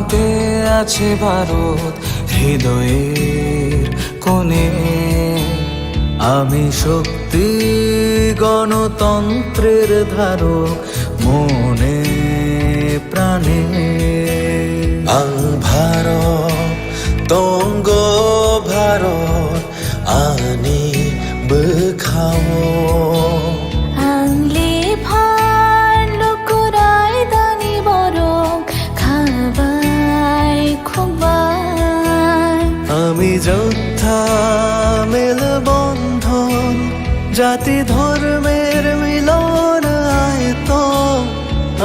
হাতে আছে ভারত হৃদয়ের কোণে। আমি শক্তি গণতন্ত্রের ধারক মনে প্রাণে। আং ভারত তঙ্গ ভারত আনি বখাও আংলে ভার লোকরাই দানি বরং খাবাই খুবাই। আমি যোদ্ধা মেল বন্ধন জাতি ধর্মের মিলন আয়তন।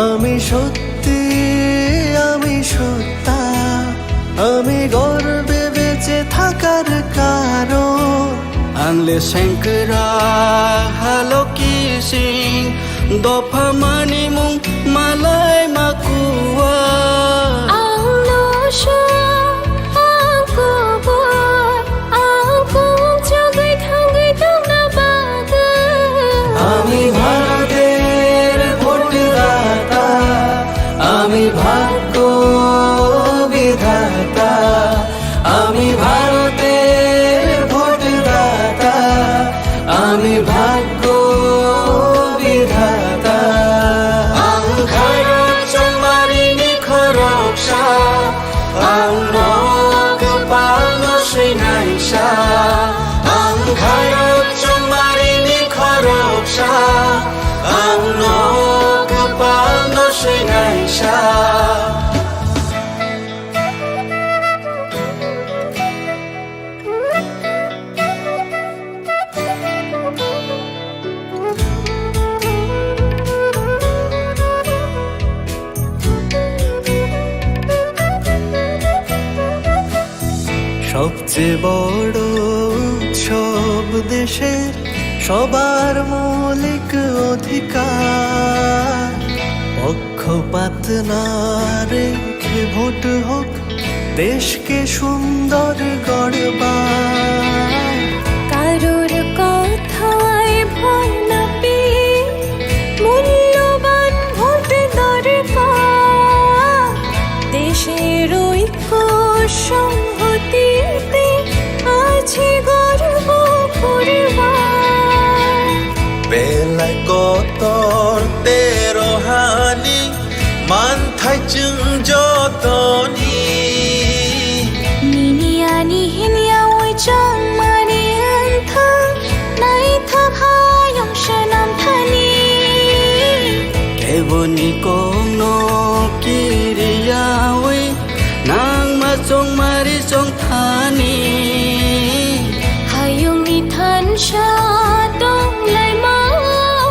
আমি সত্যি আমি সত্তা আমি গর্বে বেঁচে থাকার কারণ। আনলে শঙ্করা হালো কিসিং দফা মানি মুং মালাই মাকুয়া। আমি ভারতের ভোটদাতা, আমি ভাগ্য বিধাতা। আমি ভারতের ভোটদাতা, আমি ভাগ্য বিধাতা। আং ভারত চমারিনি খরকসা আং নক পালনো শ্রীনাইসা। আং ভারত চমারিনি খরকসা আং নক পালনো শ্রীনাইসা। সবচেয়ে বড় উৎসব দেশের সবার মৌলিক অধিকার। পক্ষপাত না রেখে ভোট হোক দেশকে সুন্দর গড়বার। কারোর কথায় ভয় না পেয়ে মূল্যবান ভোট দরকার। দেশের ঐক্য সংহতিতে আছে গর্ব করবার। বেলায় কতর তেরোহানি মান থাইচুং যতনি। নিনিয়ানি হিনিয়া ওই চাং মানি আন্থা নাই থা ভায়ং শানাম থানি। কেবনি কোনো কিরিয়াওই nang masong mari song thani. Hayong ni than sha dong lai mau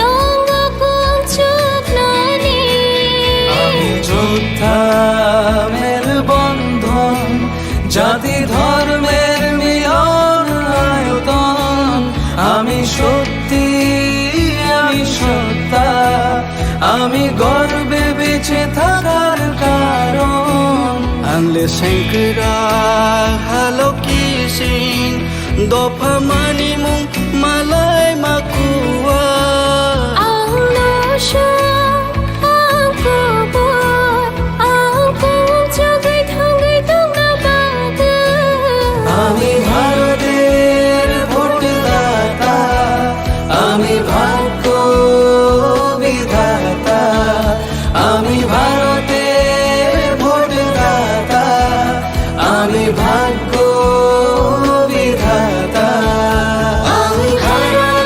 dong akong chuk nani. আমি যোদ্ধা মেল বন্ধন জাতি ধর্মের মিলন আয়তন। আমি সত্যি আমি সত্তা আমি গর্বে বেঁচে থাকার কারণ। Angle Shankara halo kissing dopa mani mung malay makuwa. Ang nosha ang kubur ang kung jagay thangay tong nabaga. আমি ভারতের ভোটদাতা, আমি ভাগ্য বিধাতা। আমি ভারতের ভোটদাতা, আমি ভাগ্য বিধাতা। Ang harap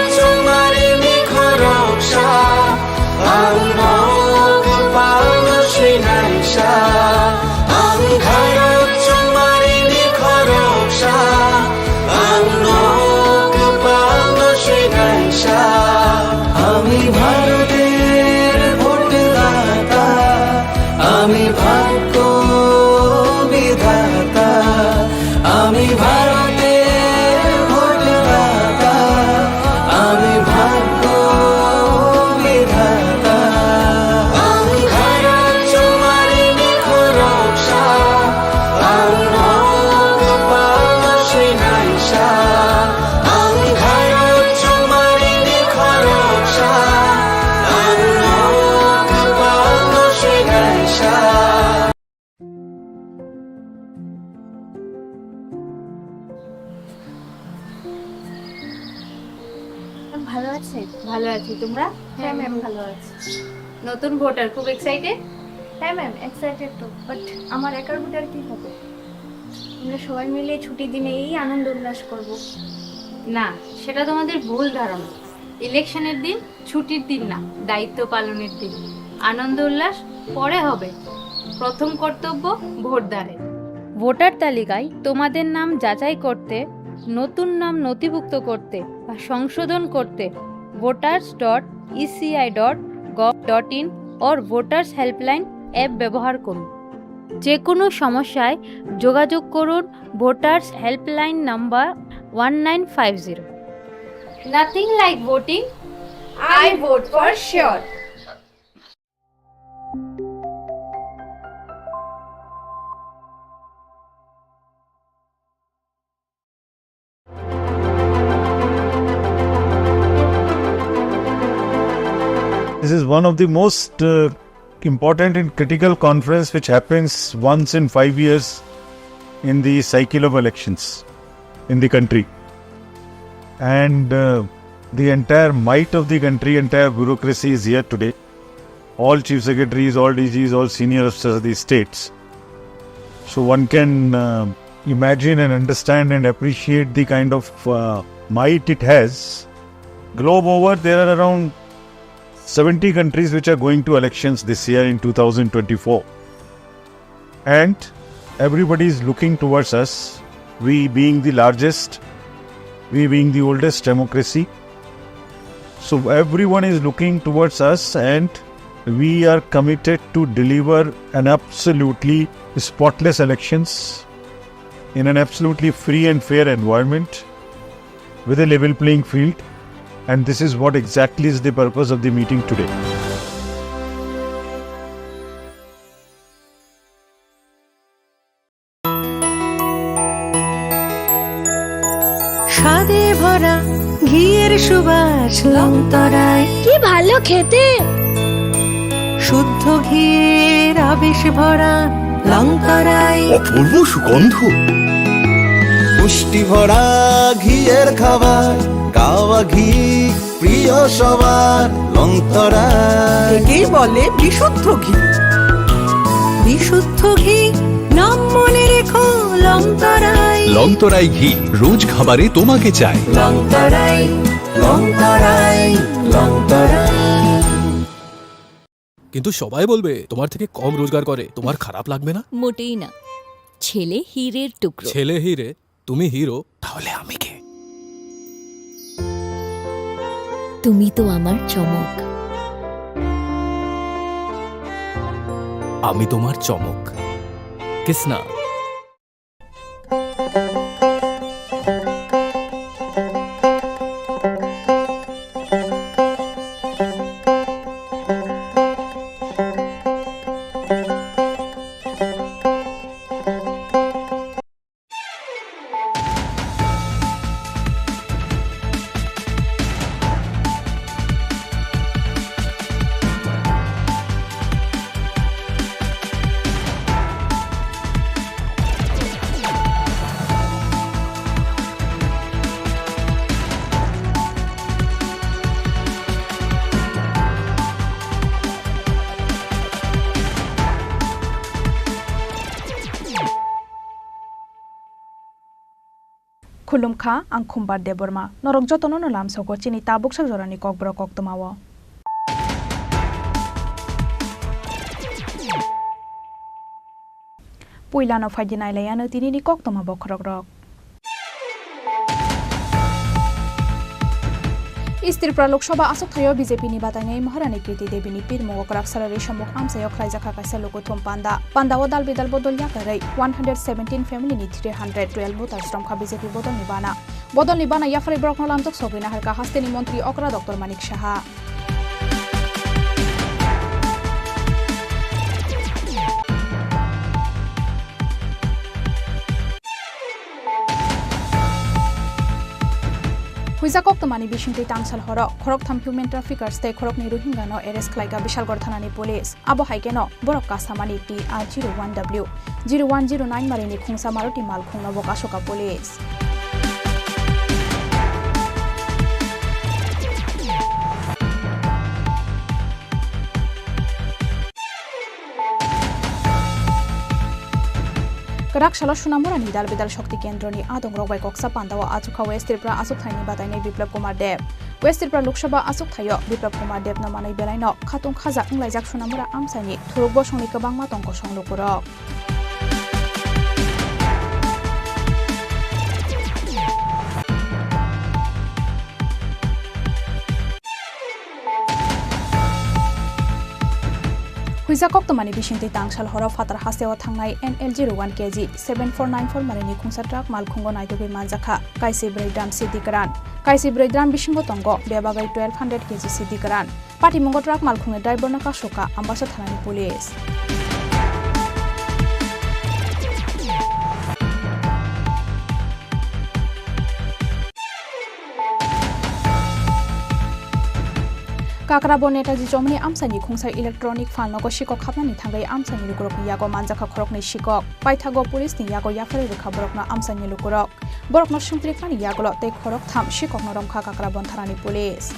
ভালো আছে? ভালো আছি, তোমরা? হ্যাঁ ম্যাম ভালো আছে। নতুন ভোটার, খুব এক্সাইটেড? হ্যাঁ ম্যাম এক্সাইটেড তো, বাট আমার একার ভোটার কি হবে? আমরা সবাই মিলে ছুটির দিনে এই আনন্দ উল্লাস করব। না, সেটা তোমাদের ভুল ধারণা। ইলেকশনের দিন ছুটির দিন না, দায়িত্ব পালনের দিন। আনন্দ উল্লাস পরে হবে, প্রথম কর্তব্য ভোটদানের। ভোটার তালিকায় তোমাদের নাম যাচাই করতে, নতুন নাম নথিভুক্ত করতে বা সংশোধন করতে voters.eci.gov.in or voters helpline app ব্যবহার করুন। যে কোনো সমস্যায় যোগাযোগ করুন voters helpline number 1950। Nothing like voting. I vote for sure. This is one of the most important and critical conference which happens once in 5 years in the cycle of elections in the country. And the entire might of the country, entire bureaucracy is here today. All chief secretaries, all DGs, all senior officers of the states. So one can imagine and understand and appreciate the kind of might it has. Globe over, there are around 70 countries which are going to elections this year in 2024. And everybody is looking towards us, we being the largest, we being the oldest democracy. So everyone is looking towards us, and we are committed to deliver an absolutely spotless elections in an absolutely free and fair environment with a level playing field. And this is what exactly is the purpose of the meeting today. স্বাদে ভরা ঘিয়ের সুবাস লংতরায়, কি ভালো খেতে! শুদ্ধ ঘিয়ের আবেশ ভরা লংতরায়, অপূর্ব সুগন্ধ, পুষ্টি ভরা ঘিয়ের খাবার, গাওয়া ঘি প্রিয় সবার লংতরা। একেই বলে বিশুদ্ধ ঘি। বিশুদ্ধ ঘি নাম মনে রেখো লংতরায়। লংতরাই ঘি রোজ খাবারে তোমাকে চাই। লংতরায়, লংতরায়, লংতরায়। কিন্তু সবাই বলবে তোমার থেকে কম রোজগার করে, তোমার খারাপ লাগবে না? মোটেই না। ছেলে হীরের টুকরো। ছেলে হিরে, তুমি হিরো, তাহলে আমি কে? তুমি তো আমার চমক। আমি তোমার চমক। কিসনা? खुलुमखा आं खुम्बार देबरमा नरक जतनो न लामसको चिनि Tabuk sak jorani kokbro koktmawo puilano faidinai layano tinini koktoma bokrok rok Istirpra Loksoba asok thayo BJP ni batangai Maharani Kriti Devi ni pir mogokrak sarari samuk amsayo khlaijaka kaisa lokothom panda o dal bidal bodol yakarai 117 family ni 312 voters from BJP bodol ni bana yafari brokno lamtok sogina harka hasteni মন্ত্রী Okra Dr Manik Shaha Huizakok tomani bishingtei tangsal horo khorok tham human traffickers tei khorok ni rohingya no arrest khlaika Bishalgor thanani police abo haikeno borok kasamani TR01W 0109 marini khungsa Maruti mal khungno bokasoka police Rakshalo Sunamurani Dal Bidal Shakti Kendroni Adong Robai Koksa Pandawa Azuka West Tripura Asuk Thaini Batainai Biplab Kumar Dev West Tripura Lok Sabha Asuk Thayo Biplab Kumar Dev no manai belaino Khatung Khaja Nglajak Sunamura Amsani Thuruk Bosongni Kabangma Tongko Songlupurok Huisa Koktomani Bishinti Tangsal Hora Fatar Hasewa Thangnai NL01 kg 7494 Marani Khungsa Truck Malkhungo Naitobi Manjaka Kaisi Braidram City Karan Kaisi Braidram Bishingo Tongo Bebagai 1200 kg City Karan Pati Mungo Truck Malkhunge Driver Naka Shoka Ambasa Thanani Police Kakrabo Netaji Jomni Amsani Khungsa Electronic Fan Nogo Shikok Khapnani Thangai Amsani Lukurok Yago Manjaka Khorokni Shikok Paithago Police ni Yago Yafare Rukha Borokna Amsani Lukurok Borokno Shungtrikani Yagolo Te Khorok Tham Shikok Noromkha Kakrabon Tharani Police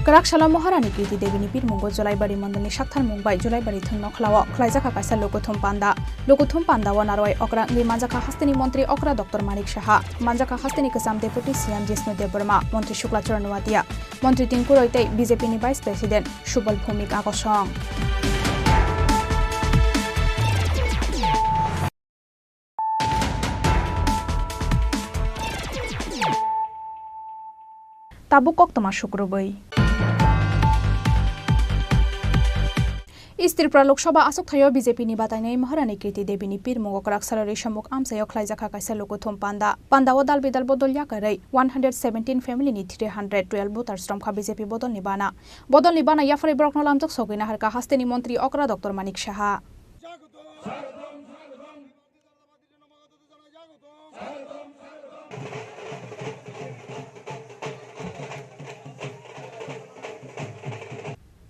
Karakshalo Maharani Kriti Devini Pir Mungo Jolaibari Mandani Shakthar Mumbai Jolaibari Thungno Khlawa Khlaijaka Kaisa Lokuthum Panda Wanaroi Okra Ngi Manjaka Hastini Montri Okra Dr. Manik Shaha Manjaka Hastini Kasam Deputy CM Jisnu Deburma Montri Shukla Charanwatia Montri Tinkuroite BJP ni Vice President Shubal Bhumik Akosong Tabukok Toma Shukrubai Tripura Lok Sabha Asuk Thayo BJP ni Batainai Maharani Kriti Devini Pir Mungo Karaksalari Shamuk Amsayo Khlaijaka Kaisa Lokuthum Panda Pandawa Dal Bidal Bodol Yakarai 117 family ni 312 voters from BJP Bodol Nibana Yafari Brokno Lamtok Sogina Harka Hastini Montri Okra Dr. Manik Shaha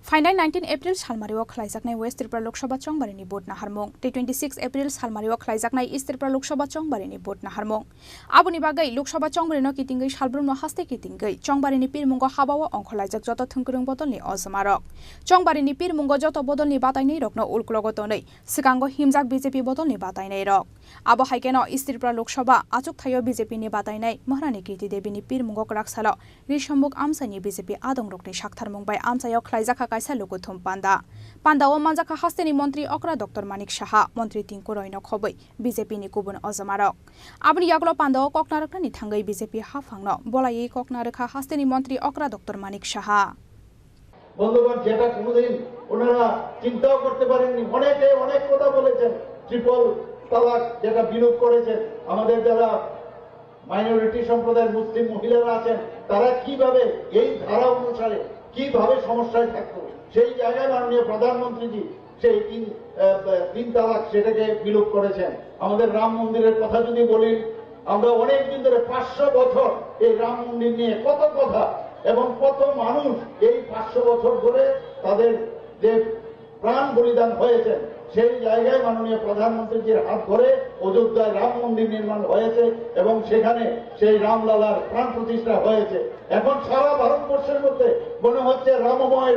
Finai 19 April Salmario Khlaijaknai West Tripura Lok Sabha Chongbarini Bot Naharmong 26 April Salmario Khlaijaknai East Tripura Lok Sabha Chongbarini Bot Naharmong Abuni Bagai Lok Sabha Chongbarino Kitingai Salbrumno Haste Kitingai Chongbarini Pirmungo Habawa Onkholaijak Joto Thungkurung Bodolni Osamarok Chongbarini Pirmungo Joto Bodolni Batainai Rokno Ulklogotonai Sikango Himjak BJP Bodolni Batainai Rok Abo Haikeno East Tripura Lok Sabha Achuk Thayo BJP ni Batainai Maharani Kriti Devini Pirmungo Karaksalo Rishambuk Amsani BJP Adong Rokni Shakthar Mumbai Amsayo Khlaijaka Lokuthum Pandawa Manjaka Hastini Montri Okra Dr. Manik Shaha Montri Tinkuroino Khoboi BJP ni Kubun Ozamarok Abni Yaglo Pandawa Koknarakna ni Thangai BJP Hafangno Bolai Koknarakha Hastini Montri Okra Dr. Manik Shaha বন্ধুগণ যেটা কোনোদিন ওনারা চিন্তাও করতে পারেননি অনেক কথা বলেছেন ট্রিপল তালাক যেটা বিলোপ করেছেন আমাদের যারা মাইনরিটি সম্প্রদায়ের মুসলিম মহিলারা আছেন তারা কিভাবে এই ধারা অনুসারে কিভাবে সমস্যায় থাকতো সেই জায়গায় মাননীয় প্রধানমন্ত্রীজি সেই তিন তালাক সেটাকে বিলোপ করেছেন আমাদের রাম মন্দিরের কথা যদি বলি আমরা অনেক দিন ধরে 500 বছর এই রাম মন্দির নিয়ে কত কথা এবং কত মানুষ এই 500 বছর ধরে তাদের যে প্রাণ বলিদান হয়েছে সেই জায়গায় মাননীয় প্রধানমন্ত্রীজির হাত ধরে অযোধ্যায় রাম মন্দির নির্মাণ হয়েছে এবং সেখানে সেই রামলালার প্রাণ প্রতিষ্ঠা হয়েছে এখন সারা ভারতবর্ষের মধ্যে মনে হচ্ছে রামময়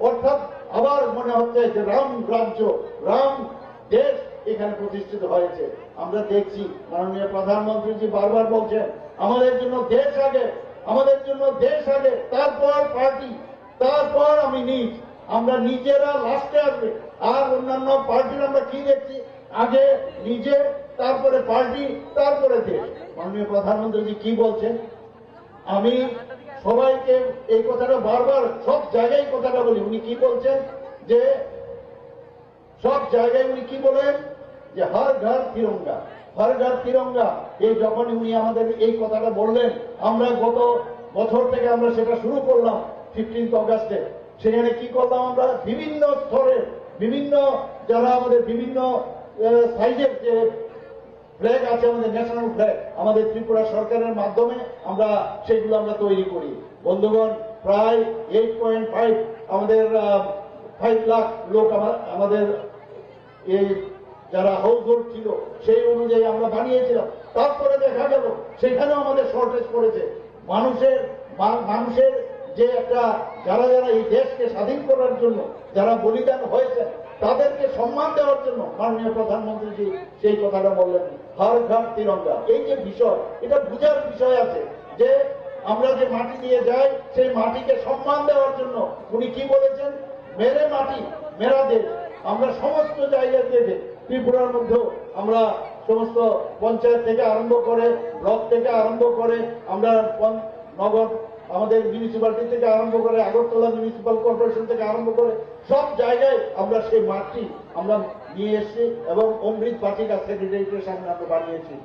অর্থাৎ আবার মনে হচ্ছে যে রাম রাজ্য রাম দেশ এখানে প্রতিষ্ঠিত হয়েছে আমরা দেখছি মাননীয় প্রধানমন্ত্রীজি বারবার বলছেন আমাদের জন্য দেশ আগে তারপর পার্টি তারপর আমি নিজ আমরা নিজেরা লাস্টে আসবে আর অন্যান্য পার্টির আমরা কি দেখছি আগে নিজে তারপরে পার্টি তারপরে দেশ মাননীয় প্রধানমন্ত্রীজি কি বলছেন আমি সবাইকে এই কথাটা বারবার সব জায়গায় কথাটা বলি উনি কি বলছেন যে সব জায়গায় উনি কি বলেন যে হর ঘর তিরঙ্গা এই যখন উনি আমাদের এই কথাটা বললেন আমরা গত বছর থেকে আমরা সেটা শুরু করলাম 15 অগাস্টে সেখানে কি করলাম আমরা বিভিন্ন স্তরে বিভিন্ন যারা আমাদের বিভিন্ন সাইজের যে ফ্ল্যাগ আছে আমাদের ন্যাশনাল ফ্ল্যাগ আমাদের ত্রিপুরা সরকারের মাধ্যমে আমরা সেগুলো আমরা তৈরি করি বন্ধুগণ প্রায় 8.5 আমাদের 5 লাখ লোক আমাদের এই যারা হাউস হোল্ড ছিল সেই অনুযায়ী আমরা বানিয়েছিলাম তারপরে দেখা গেল সেখানেও আমাদের শর্টেজ পড়েছে মানুষের যে একটা যারা এই দেশকে স্বাধীন করার জন্য যারা বলিদান হয়েছে তাদেরকে সম্মান দেওয়ার জন্য মাননীয় প্রধানমন্ত্রীজি সেই কথাটা বললেন, হর ঘর তিরঙ্গা। এই যে বিষয়, এটা বুঝার বিষয় আছে যে আমরা যে মাটি দিয়ে যাই সেই মাটিকে সম্মান দেওয়ার জন্য উনি কি বলেছেন, মেরে মাটি মেরা দেশ। আমরা সমস্ত জায়গা থেকে ত্রিপুরার মধ্যেও আমরা সমস্ত পঞ্চায়েত থেকে আরম্ভ করে, ব্লক থেকে আরম্ভ করে, আমরা নগর আমাদের মিউনিসিপ্যালিটি থেকে আরম্ভ করে, আগরতলা মিউনিসিপ্যাল কর্পোরেশন থেকে আরম্ভ করে সব জায়গায় আমরা সেই মাটি আমরা নিয়ে এসেছি এবং অমৃত বাটিকা সেক্রেটারিয়েটের সামনে আমরা বানিয়েছি।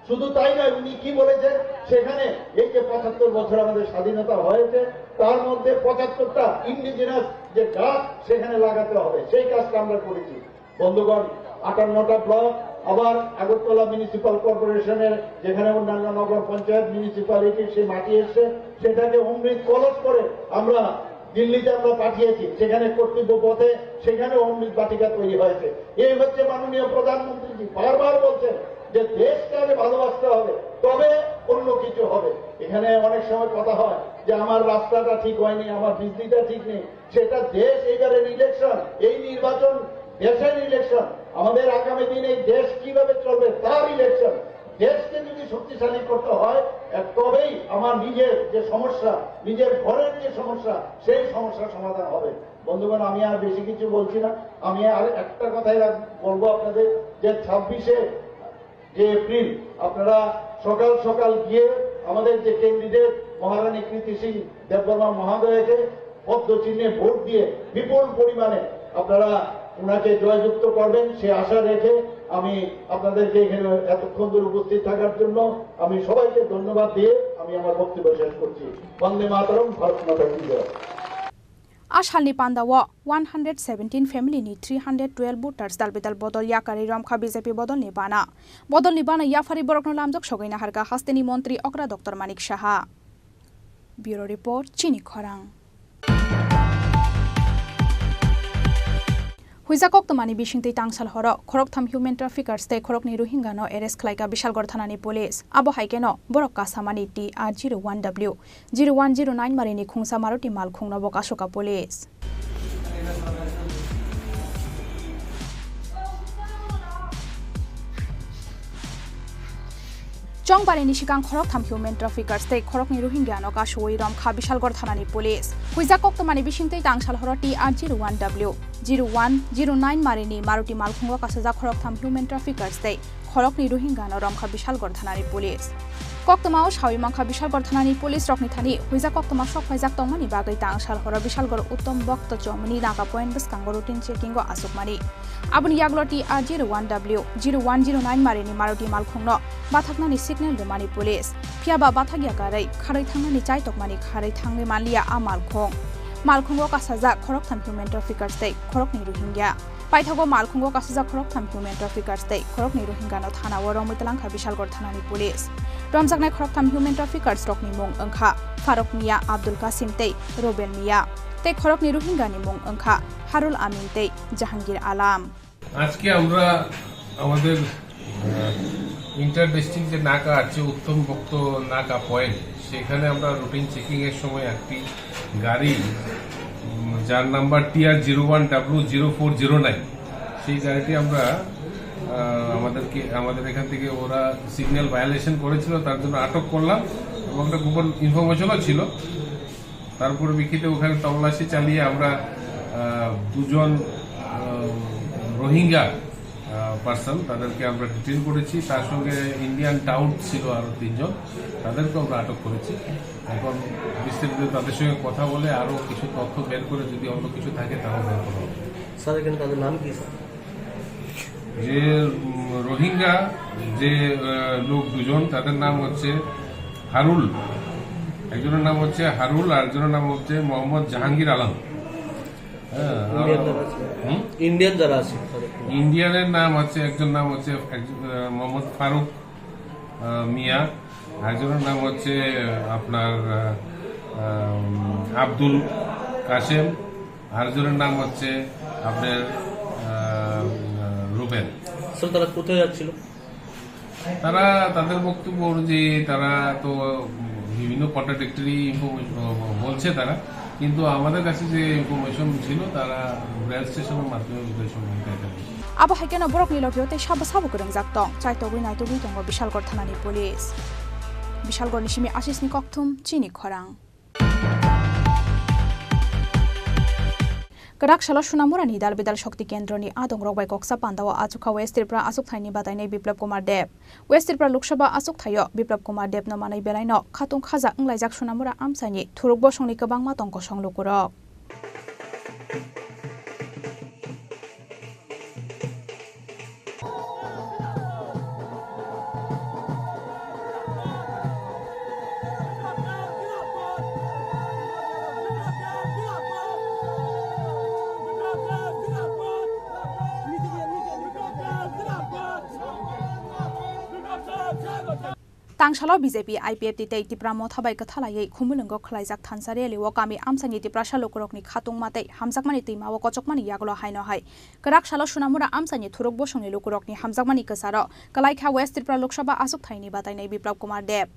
শুধু তাই নয়, উনি কি বলেছেন সেখানে এই যে 75 বছর আমাদের স্বাধীনতা হয়েছে তার মধ্যে 75টা ইন্ডিজিনাস যে গাছ সেখানে লাগাতে হবে, সেই কাজটা আমরা করেছি। বন্ধুগণ, 58টা ব্লক, আবার আগরতলা মিউনিসিপ্যাল কর্পোরেশনের যেখানে অন্যান্য নগর পঞ্চায়েত মিউনিসিপ্যালিটি সেই মাটি এসছে সেটাকে অমৃত কলস করে আমরা দিল্লিতে আমরা পাঠিয়েছি, সেখানে কর্তব্য পথে সেখানে অমৃত বাটিকা তৈরি হয়েছে। এই হচ্ছে মাননীয় প্রধানমন্ত্রীজি বারবার বলছেন যে দেশকে আগে ভালোবাসতে হবে, তবে অন্য কিছু হবে। এখানে অনেক সময় কথা হয় যে আমার রাস্তাটা ঠিক হয়নি, আমার বিজলিটা ঠিক নেই, সেটা দেশ এইবারের ইলেকশন, এই নির্বাচন দেশের ইলেকশন, আমাদের আগামী দিন এই দেশ কিভাবে চলবে তার ইলেকশন। দেশকে যদি শক্তিশালী করতে হয় তবেই আমার নিজের যে সমস্যা, নিজের ঘরের যে সমস্যা, সেই সমস্যার সমাধান হবে। বন্ধুগণ, আমি আর বেশি কিছু বলছি না, আমি আর একটা কথাই বলবো আপনাদের যে 26শে যে এপ্রিল আপনারা সকাল সকাল গিয়ে আমাদের যে ক্যান্ডিডেট মহারানী কৃতি সিং দেববর্মা মহোদয়কে পদ্ম চিহ্নে ভোট দিয়ে বিপুল পরিমাণে আপনারা ওনাকে জয়যুক্ত করবেন সে আশা রেখে আমি আপনাদেরকে এখানে এতক্ষণ ধরে উপস্থিত থাকার জন্য আমি সবাইকে ধন্যবাদ দিয়ে আমি আমার বক্তব্য শেষ করছি। বন্দে মাতরম, ভারত মাতা কি জয়। आसालनि पान्दाव 117 फेमिलिनि 312 भोटार्स दालबेदाल बदल याकारि रमखा बीजेपी बदलनि बाना याफारि बरकनो लामजक सगैना हारका हास्तेनि मन्त्री Agra doctor Manik Saha. Bureau report चिनी खरां। हुइजाकक तमानि बिसिंतै तांसाल हर खरकथाम ह्युमेन ट्राफिकार्स ते खरकनि रोहिंगानो एरेस्ट खालायगा बिशालगढ़ थानानि पुलिस आबो हाइकेनो बरक कासामानि TR01W 0109 मारिनि खुंसा मारुति मालखुंनो बकासोका पुलिस। चंगबारिनि सिगां खरकथाम ह्युमेन ट्राफिकार्स ते खरकनि रोहिंगानो कासोई रमखा बिशालगढ़ थानानि पुलिस हुइजाकक तमानि बिसिंतै तांसाल हर TR01W 0109 मारिनि मारुति मालखुंगा कासोजा खरकथाम ह्युमेन ट्राफिकार्स ते खरकनि रोहिंगानो रमखा बिशालगढ़ थानानि पुलिस कक्तमाव सावि मांखा बिशालगढ़ थानानि पुलिस रकनि थानि हुइजा कक्तमा सफाइजाक तंगमानि बागै तांसाल हर बिशालगढ़ उत्तम भक्त चौमनि नाका पॉइंट बसकांगो रुटिन चेकिंगो आसुकमानि आबुनि यागलो TR01W 0109 मारिनि मारुति मालखुंनो बाथाकनानि सिगनेल दोमानि पुलिस फियाबा बाथागिया गारै खारै थांनानि चाइतकमानि खारै थांनि मालिया आ मालखुंगो कासाजा खरकथाम ह्युमेन ट्राफिकार्स ते खरकनि रोहिंग्या पाइथागो मालखुंगो कासाजा खरकथाम ह्युमेन ट्राफिकार्स ते खरकनि रोहिंगानो थानाव रमैतलांखा बिशालगढ़ थानानि पुलिस रमजाकनाय खरकथाम ह्युमेन ट्राफिकार्स रकनि मुं ओंखा फारुक मिया आब्दुल कासिम ते रोबेल मिया ते खरकनि रोहिंगानि मुं ओंखा हारुल आमिन ते জাহাঙ্গীর আলম। আজকে আমরা আমাদের ইন্টার ডিস্ট্রিক্ট যে নাকা আছে উত্তম ভক্ত নাকা পয়েন্ট সেখানে আমরা রুটিন চেকিং এর সময় একটি গাড়ি যার নাম্বার TR01W0409 সেই গাড়িটি আমরা আমাদের এখান থেকে ওরা সিগন্যাল ভায়োলেশন করেছিল তার জন্য আটক করলাম এবং একটা গোপন ইনফরমেশনও ছিল। তারপরে বিক্ষিপ্ত ওখানে তল্লাশি চালিয়ে আমরা দুজন রোহিঙ্গা পার্সন তাদেরকে আমরা ডিটেইন করেছি, তার সঙ্গে ইন্ডিয়ান টাউট ছিল আরো 3 জন, তাদেরকে আমরা আটক করেছি। এখন বিস্তারিত তাদের সঙ্গে কথা বলে আরো কিছু তথ্য বের করে যদি অন্য কিছু থাকে তাও বের করা হবে। স্যার এখানে তাদের নাম কি স্যার? যে রোহিঙ্গা যে লোক দুজন তাদের নাম হচ্ছে হারুল, একজনের নাম হচ্ছে হারুল আর একজনের নাম হচ্ছে মোহাম্মদ জাহাঙ্গীর আলম। ইন্ডিয়ান যারা আছে ইন্ডিয়ানের নাম হচ্ছে একজন নাম হচ্ছে মোহাম্মদ ফারুক মিয়া, একজনের নাম হচ্ছে আপনার আব্দুল কাসেম, আরেকজনের নাম হচ্ছে আপনার রুবেল। স্যার তারা কোথায় যাচ্ছিল? তারা তাদের বক্তব্য অনুযায়ী তারা তো বিভিন্ন কন্ট্রাডিক্টরি বলছে তারা, কিন্তু আমাদের কাছে যে ইনফরমেশন ছিল তারা রেল স্টেশনের মাধ্যমে উদ্দেশ্য abo haikeno borok ni logyo te sabo sabo kurang jak tong chai to gui nai to gui tongo Bishalgor thanani police Bishalgor ni simi Ashish ni kokthum chini khorang Karak shala Sunamurani dal bidal shokti kendro ni adong rokbai koksa pandawa achukha West Tripura asuk thaini batainai Biplab Kumar Deb West Tripura Lok Sabha asuk thayo Biplab Kumar Deb no manai belaino khatung khaja unglaijak Sunamura amsani thuruk bosongni kobangma tongko songlugurok Tangsalo BJP IPF ti tei tipra mothabai kathalai khumulungo khlaijak thansari lewo kami amsani tipra salokorokni khatung matei hamjakmani timawo kochokmani yaglo haino hai karak salo Sunamura amsani thuruk bosongni lokorokni hamjakmani kasaro kalaikha West Tripura Lok Sabha asuk thaini batainai Biplab Kumar Deb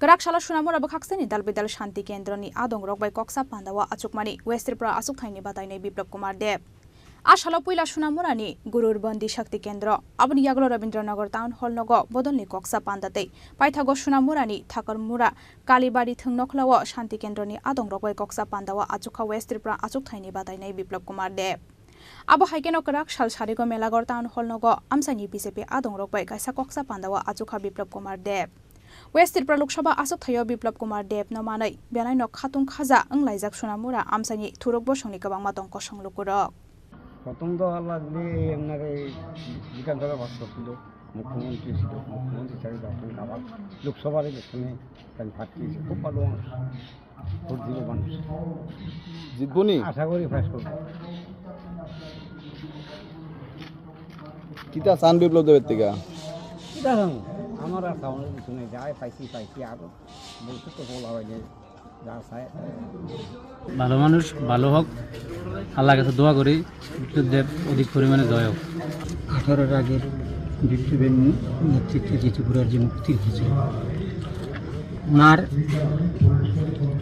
karak salo Sunamura bakhaksani dalbidal shanti kendroni adong rokbai koksa pandawa achukmani West Tripura asuk thaini batainai Biplab Kumar Deb Ashalo puila Sunamurani Gurur Bandi Shakti Kendra aboni yaglo Rabindranagar Town Hall nogo bodolni koksa pandate paithago Sunamurani Thakarmura Kalibari thungnokhlawo Shanti Kendroni adong rokbai koksa pandawa achukha West Tripura achuk thaini batainai Biplab Kumar Deb abo haikeno karak sal sarigo Melagor Town Hall nogo amsani BJP adong rokbai kaisa koksa pandawa achukha Biplab Kumar Deb West Tripura Lok Sabha asuk thayo Biplab Kumar Deb no manai belai no khatung khaja anglaijak Sunamura amsani thuruk bosongni kabangma tongko songlugurok প্রথম তো লাগবে আপনার এই বিধানসভা pass করছিল মুখ্যমন্ত্রী ছিল মুখ্যমন্ত্রী চাকরি আপনি আবার লোকসভার ইলেকশনে তাই প্রার্থী খুব ভালো মানুষ ভোট দিল মানুষ জিতবনি আশা করি পাস করব কিটা চান বিপ্লব দেবের থেকে কিটা আমার আর সামনে কিছু নেই যাই পাইছি আরো বলতে তো বলা হয় যে যা চায় ভালো মানুষ ভালো হোক আল্লাহর কাছে দোয়া করি বিপ্লবদেব অধিক পরিমাণে জয় হোক 18-এর আগের বিপ্লবের নেতৃত্বে যে ত্রিপুরার যে মুক্তির হয়েছে ওনার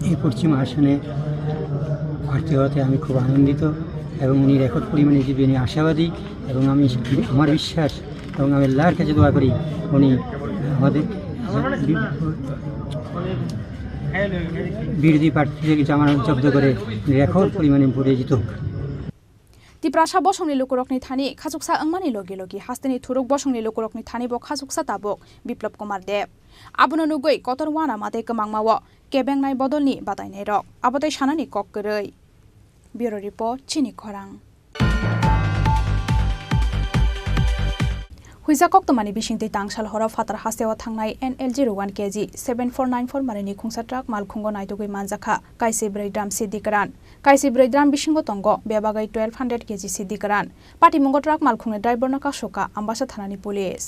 এই পশ্চিম আসনে প্রার্থী হওয়াতে আমি খুব আনন্দিত এবং উনি রেকর্ড পরিমাণে জিতবে উনি আশাবাদী এবং আমি আমার বিশ্বাস এবং আমি আল্লাহর কাছে দোয়া করি উনি আমাদের বিরোধী প্রার্থী থেকে জামানত জব্দ করে রেকর্ড পরিমাণে ভোটে জিতুক Tiprasa bosongni lokorokni thani khasuksa angmani logi logi hasteni thuruk bosongni lokorokni thani bo khasuksa tabok Biplab Kumar Deb abono nugoi kotorwana mate kamangmawo kebengnai bodolni batainai rok abotai sanani kokkoroi Bureau Report Chini Khorang Huizakok tomani bisingti tangsal hora fatar hastewa thangnai NL01 kg 7494 marini khungsa truck mal khungo naitogui manjakha kaisi breidram sidikaran kaisi breidram bisingo tongo bebagai 1200 kg sidikaran patimungo truck mal khungne driver na kashoka ambasa thanani police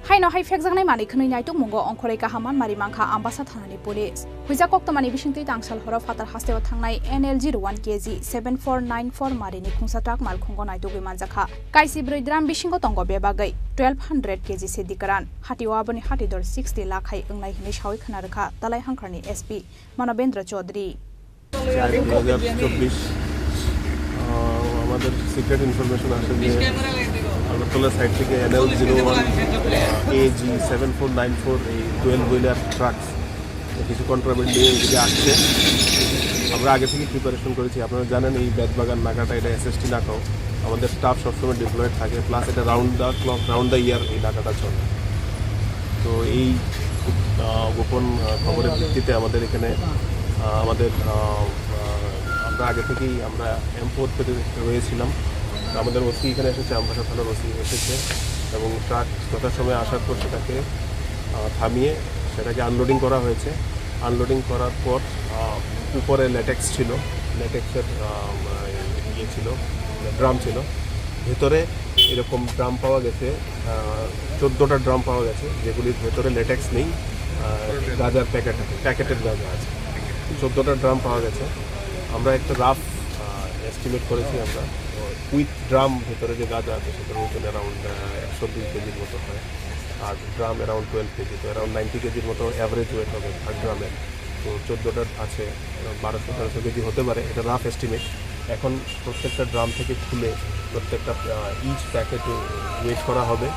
Haino hai fek jangnai mani khwnai nai tuk mungo ongkhorei kahaman mari mangkha ambasa thanani police huijakok tomani bisingtui tangsal hora fatar hastewa thangnai NL01 kg 7494 marini khungsa truck mal khungo nai tugui manjakha kaisi breidram bisingo tongo bebagai 1200 kg sedikaran hatiwa bani hatidor 60 lakh hai ungnai hini shawi khana rakha talai hangkharni SP Manobendra Chaudhary আমাদের secret information আসে যে Agartala side থেকে NL01 AG 7494 এই 12 wheeler trucks কিছু contraband নিয়ে এদিকে আসছে আমরা আগে থেকে প্রিপারেশন করেছি আপনারা জানেন এই বেদবাগান নাকাটা এটা SST নাকাও আমাদের স্টাফ সবসময় ডিপ্লয়েড থাকে প্লাস এটা round the clock round the year এই নাকাটা চলে তো এই গোপন খবরের ভিত্তিতে আমাদের এখানে আমরা আগে থেকেই আমরা M4 রয়েছিলাম। আমাদের ওসি এখানে এসেছে, আমবাসা থানার ওসি এসেছে এবং ট্রাক যথাসময়ে আসার পর সেটাকে থামিয়ে সেটাকে আনলোডিং করা হয়েছে। আনলোডিং করার পর উপরে ল্যাটেক্স ছিল, ল্যাটেক্সের ছিল, ড্রাম ছিল। ভেতরে এরকম ড্রাম পাওয়া গেছে, 14টা ড্রাম পাওয়া গেছে, যেগুলির ভেতরে ল্যাটেক্স নেই, গাঁজার প্যাকেটের গাঁজা আছে। 14টা ড্রাম পাওয়া গেছে। আমরা একটা রাফ এস্টিমেট করেছি আমরা, উইথ ড্রাম ভেতরে যে গাঁজা আছে সেটার ওজন অ্যারাউন্ড 102 কেজির মতো হয়, আর ড্রাম অ্যারাউন্ড 12 কেজি, তো অ্যারাউন্ড 90 কেজির মতো অ্যাভারেজ ওয়েট হবে আর ড্রামের। তো 14টার আছে 1200-1300 কেজি হতে পারে, এটা রাফ এস্টিমেট। এখন প্রত্যেকটা ড্রাম থেকে খুলে প্রত্যেকটা ইচ প্যাকেটে ওয়েট করা হবে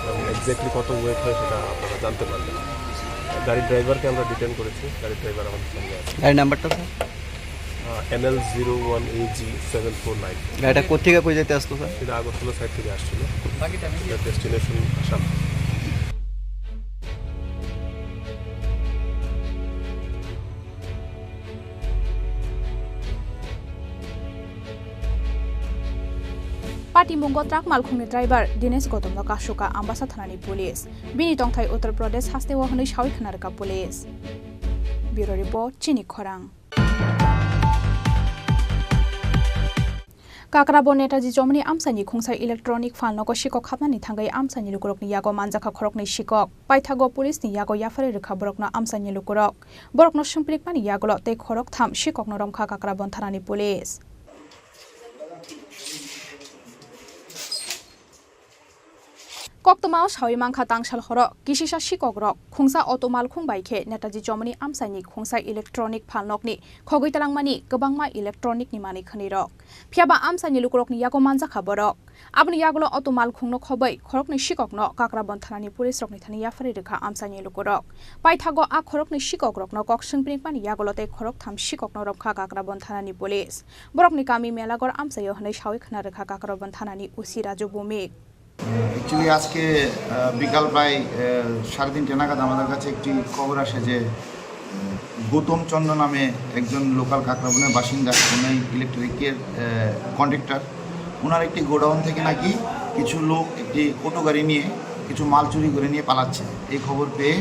এবং এক্স্যাক্টলি কত ওয়েট হয় সেটা আপনারা জানতে পারবেন। গাড়ির ড্রাইভারকে আমরা ডিটেন করেছি, গাড়ির ড্রাইভার আমাদের সঙ্গে আছে। গাড়ির নাম্বারটা স্যার? NL01AG749। গাড়িটা কোথেকে কই যেতে আসতো স্যার? এটা আগরতলা সাইড থেকে আসছিল, ডেস্টিনেশন আসাম। पाटिमुंगो ट्राक मालखुंगनि ड्राइभार दिनेश गौतमनो कासुका आम्बासा थानानि पुलिस बिनि तंथाय उत्तर प्रदेश हास्तेवा हनै सावि खोनारका पुलिस। ब्यूरो रिपोर्ट चिनि खरां। काक्राबो नेताजी जमनि आमसानि खुंसाय इलेक्ट्रनिक फालनोको सिकक खाबनानि थांगाय आमसानि लुकुरकनि यागो मानजाखा खरकनि सिकक पाइथागो पुलिसनि यागो याफारे रोखा बरकनो आमसानि लुकुरक बरकनो सुमप्रिकमानि यागोलो ते खरक थाम सिककनो रमखा काक्राबन थानानि पुलिस। कक्तमाव सावि मांखा तांसाल हर किसिसा सिकक रक खुंसा अटोमाल खुंबायखे नेताजी जमनि आमसानि खुंसा इलेक्ट्रनिक फालनकनि खगैतलांमानि गोबांमा इलेक्ट्रनिकनि मानि खनि रक फियाबा आमसानि लुकुरकनि यागो मानजाखा बरक आबनि यागोलो अटोमाल खुंनो खबै खरकनि सिककनो काक्राबन थानानि पुलिस रकनि थानि याफारि रेखा आमसानि लुकुरक पाइथागो आ खरकनि सिकक रकनो कक्संप्रिकमानि यागोलो ते खरक थाम सिककनो रमखा काक्राबन थानानि पुलिस बरकनि कामी मेलागर आमसायो हनै सावि खोना रेखा काक्राबन थानानि उसी राजु भूमिक। অ্যাকচুয়ালি আজকে বিকাল প্রায় 3:30 নাগাদ আমাদের কাছে একটি খবর আসে যে গৌতম চন্দ্র নামে একজন লোকাল কাকরাবনের বাসিন্দা, উনি ইলেকট্রিকের কন্ট্রাক্টর, ওনার একটি গোডাউন থেকে নাকি কিছু লোক একটি অটো গাড়ি নিয়ে কিছু মাল চুরি করে নিয়ে পালাচ্ছে। এই খবর পেয়ে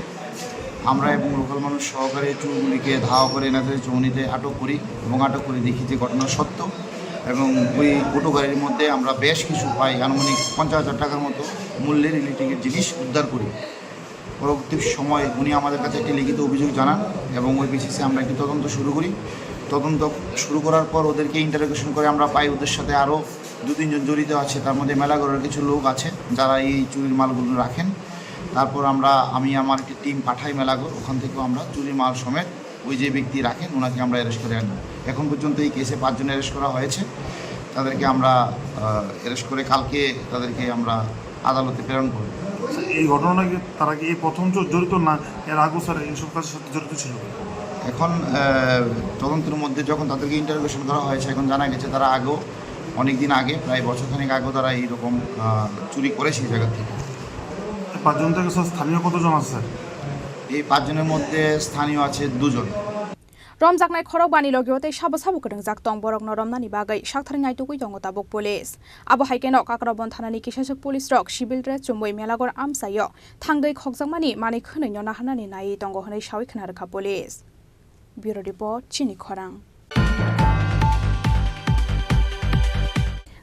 আমরা এবং লোকাল মানুষ সহকারে চোরগুলিকে ধাওয়া করে এনাদের চৌনিতে আটক করি এবং আটক করে দেখি যে ঘটনা সত্য এবং ওই অটো গাড়ির মধ্যে আমরা বেশ কিছু পাই আনুমানিক 50,000 টাকার মতো মূল্যের ইলেকট্রিকের জিনিস উদ্ধার করি। পরবর্তী সময় উনি আমাদের কাছে একটি লিখিত অভিযোগ জানান এবং ওই বেসিসে আমরা একটি তদন্ত শুরু করি। তদন্ত শুরু করার পর ওদেরকে ইন্টারোগেশন করে আমরা পাই ওদের সাথে আরও 2-3 জন জড়িত আছে, তার মধ্যে মেলাগড়ের কিছু লোক আছে যারা এই চুরির মালগুলো রাখেন। তারপর আমি আমার একটি টিম পাঠাই মেলাগড়, ওখান থেকেও আমরা চুরির মাল সমেত ওই যে ব্যক্তি রাখেন ওনাকে আমরা অ্যারেস্ট করে আনবো। এখন পর্যন্ত এই কেসে 5 জন অ্যারেস্ট করা হয়েছে, তাদেরকে আমরা অ্যারেস্ট করে কালকে তাদেরকে আমরা আদালতে প্রেরণ করব। এই ঘটনা কি তারা কি এই প্রথম জড়িত না এর আগে স্যার এইসব কাজের সাথে জড়িত ছিল? এখন তদন্তের মধ্যে যখন তাদেরকে ইন্টারোগেশন করা হয়েছে এখন জানা গেছে তারা আগেও অনেক দিন আগে প্রায় বছরখানেক আগেও তারা এইরকম চুরি করেছে এই জায়গা থেকে। 5 জন থেকে স্যার স্থানীয় কতজন আছে স্যার? এই 5 জনের মধ্যে স্থানীয় আছে 2 জন। रमजाकनाय खरक बानि लगियोते साबो साबो गदों जाक्तं बरक नरमनानि बागै साकथारिङाय तुकुइ दङ ताबक पुलिस आबो हाइकेनो काक्राबन थानानि किसासक पुलिस रक सिभिल ड्रेस चुमै मेलागर आमसायो थांगै खगजाकमानि मानि खोनैनो नाहानानि नायै दङ हनै सावि खोनारखा पुलिस। ब्यूरो रिपोर्ट चिनि खरां।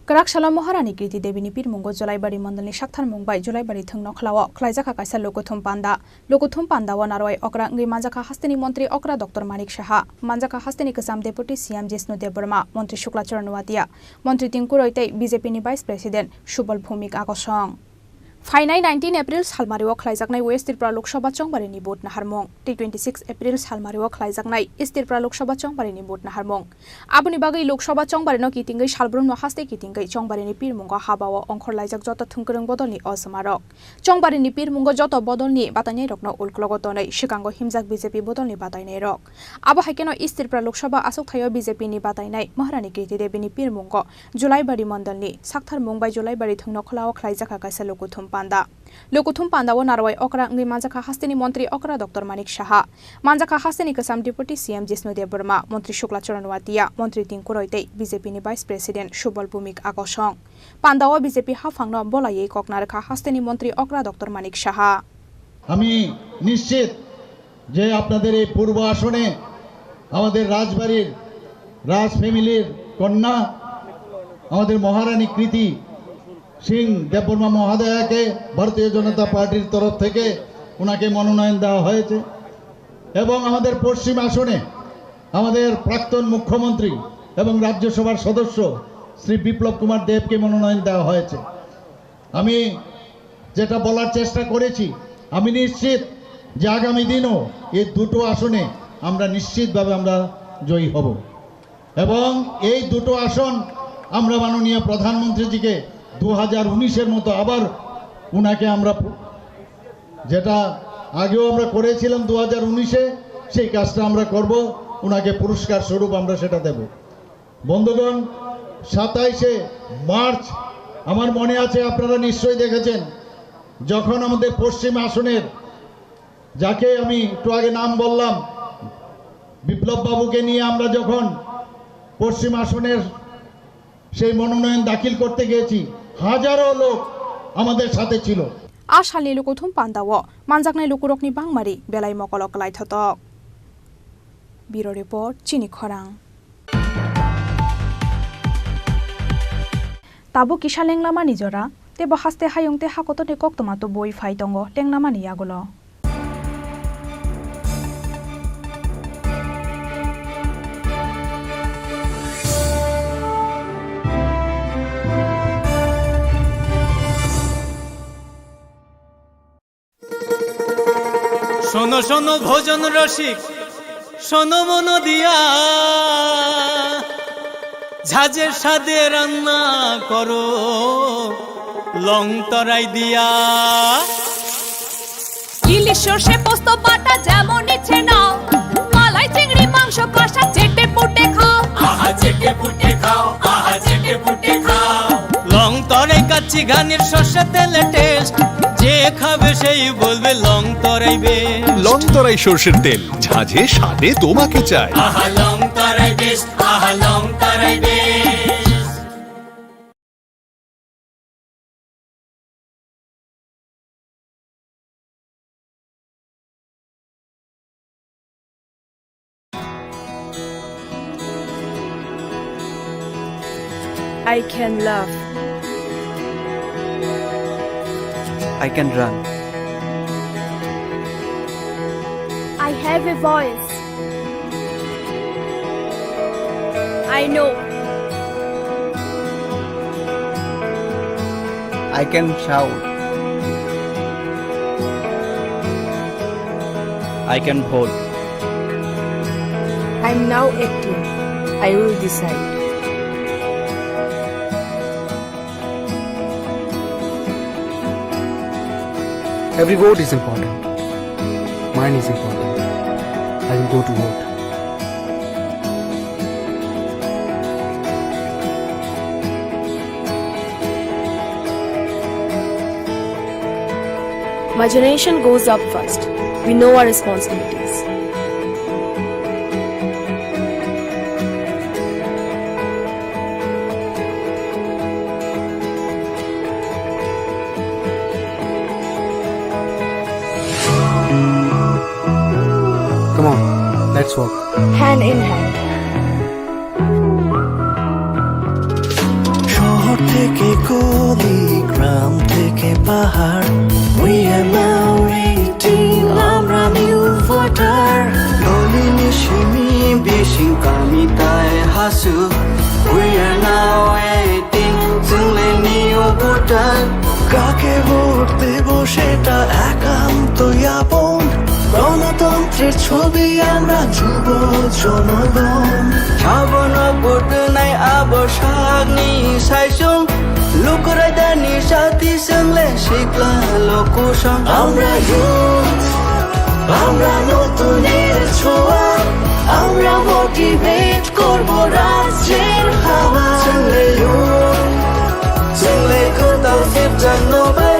कराकशाला महारानी कीर्ति देवीनि पीरमुंगो जलाइबारि मण्डलनि साकथार मुंबाय जलाइबारि थंनो खलाव खलाइजाखा कायसा लोकुथुम पान्दा व नारवाय अक्रा अंगै मानजाखा हास्तेनि मंत्री अक्रा डॉक्टर मानिक साहा मानजाखा हास्तेनि गोजाम डेपुटी सीएम जिष्णु देबबर्मा मंत्री शुक्लाचरण नुवादिया मंत्री टिंकु रैतै बीजेपीनि वाइस प्रेसिडेंट सुबल भौमिक आगसं फाइनाय 19 एप्रिल सालमारिव खलाइजाकनाय वेस्ट त्रिपुरा लोकसभा चंबारिनि भोट नाहारमुं 26 एप्रिल सालमारिव खलाइजाकनाय ईस्ट त्रिपुरा लोकसभा चंबारिनि भोट नाहारमुं आबुनि बागै लोकसभा चंबारिनो कितिंगै सालब्रुमनो हास्ते कितिंगै चंबारिनि पीरमुंगो हाबाव अंखरलाइजाक जत थुंकरं बदलनि असमारक चंबारिनि पीरमुंगो जत बदलनि बातायनाय रकनो उल्कलगतनै सिगांगो हिमजाक बीजेपी बदलनि बातायनाय रक आबो हाइकेनो ईस्ट त्रिपुरा लोकसभा आसुकथायो बीजेपीनि बातायनाय महारानी कीर्ति देवीनि पीरमुंगो जुलाइबारि मण्डलनि साकथार मुंबाय जुलाइबारि थंनो खलाव खलाइजाखा कायसा लोकुथुम পান্দা লুকুথুম পান্দা ও নারওয়াই অকরা ইংলি মানজাখা হাস্তিনি মন্ত্রী অকরা doctor Manik Saha মানজাখা হাস্তিনি Kasam deputy CM Jishnu Dev Varma মন্ত্রী শুক্লা চরণ ওয়াতিয়া মন্ত্রী টিঙ্কু রয়তে বিজেপি নি ভাইস প্রেসিডেন্ট সুবল ভূমিক আগসং পান্দা ও বিজেপি হাফাংনো বলাই ককনারখা হাস্তিনি মন্ত্রী অকরা ডক্টর মানিক সাহা আমি নিশ্চিত যে আপনাদের এই পূর্ব আসনে আমাদের রাজবাড়ির রাজ ফ্যামিলির কন্যা আমাদের মহারানী কৃতি সিং দেববর্মা মহোদয়াকে ভারতীয় জনতা পার্টির তরফ থেকে ওনাকে মনোনয়ন দেওয়া হয়েছে এবং আমাদের পশ্চিম আসনে আমাদের প্রাক্তন মুখ্যমন্ত্রী এবং রাজ্যসভার সদস্য শ্রী বিপ্লব কুমার দেবকে মনোনয়ন দেওয়া হয়েছে। আমি যেটা বলার চেষ্টা করেছি, আমি নিশ্চিত যে আগামী দিনও এই দুটো আসনে আমরা নিশ্চিতভাবে আমরা জয়ী হব এবং এই দুটো আসন আমরা মাননীয় প্রধানমন্ত্রীজিকে 2019-এর মতো আবার উনাকে আমরা যেটা আগেও আমরা করেছিলাম 2019-এ সেই কাজটা আমরা করব, উনাকে পুরস্কার স্বরূপ আমরা সেটা দেব। বন্ধুগণ, 27শে মার্চ আমার মনে আছে, আপনারা নিশ্চয়ই দেখেছেন, যখন আমাদের পশ্চিম আসনের যাকে আমি একটু আগে নাম বললাম বিপ্লব বাবুকে নিয়ে আমরা যখন পশ্চিম আসনের সেই মনোনয়ন দাখিল করতে গিয়েছি, হাজারো লোক আমাদের সাথে ছিল। আশালি লুকুথুম পান্দাও মানজাকনাই লুকুরকনি বাংমারি বেলাই মকলক লাইথতক ব্যুরো রিপোর্ট চিনি খরাং তাবু কিসা লেংলামা নিজরা তেব হাস্তে হায়ংতে হাকতনে কক্তমাতো বই ফাইতঙ্গ লেংলামা নিয়াগুলো শোনো শোনো ভোজন রসিক, শোনো মন দিয়া, ঝাঁঝের স্বাদে রান্না করো লং তরাই দিয়া। ইলিশ সর্ষে পোস্ত বাটা যেমন ইচ্ছে নাও, মালাই চিংড়ি মাংস কষা চেটে পুটে খাও, আহা চেটে পুটে খাও, আহা চেটে পুটে খাও। লং তরাই কাচ্চি ঘানির সর্ষে তেলে টেস্ট, যে খাবে সেই বলবে লং তরাই বেশ। লং তরাই সর্ষের তেল, ঝাঁঝে স্বাদে তোমাকে চাই। আহা লং তরাই বেশ, আহা লং তরাই বেশ। I can love, I can run, I have a voice. I know. I can shout, I can hold. I'm now acting, I will decide. Every vote is important. Mine is important. I will go to vote. My generation goes up first. We know our responsibilities. Come on, let's walk. Hand in hand. শহর থেকে গলি, গ্রাম থেকে পাহাড়, we are now waiting, আমরা new voter. Nalini সিমি বিশিং কামিতায় হাসু, we are now waiting, जोंले নিউ ভোটার। কাকে ভোট দেব সেটা একান্তই আপন, গণতন্ত্রের ছবি আমরা যুব জনগণ। ছাবন ভোট নাই আবসাগনি সাইসং, লুকুরাই দানি সাথী সঙ্গে শিখলা লোকুসং। আমরা ইউথ, আমরা নতুনের ছোঁয়া, আমরা মোটিভেট করব রাজ্যের হাওয়া। সঙ্গে ইউথ, সঙ্গে কোথাও ফিরজান নবাই,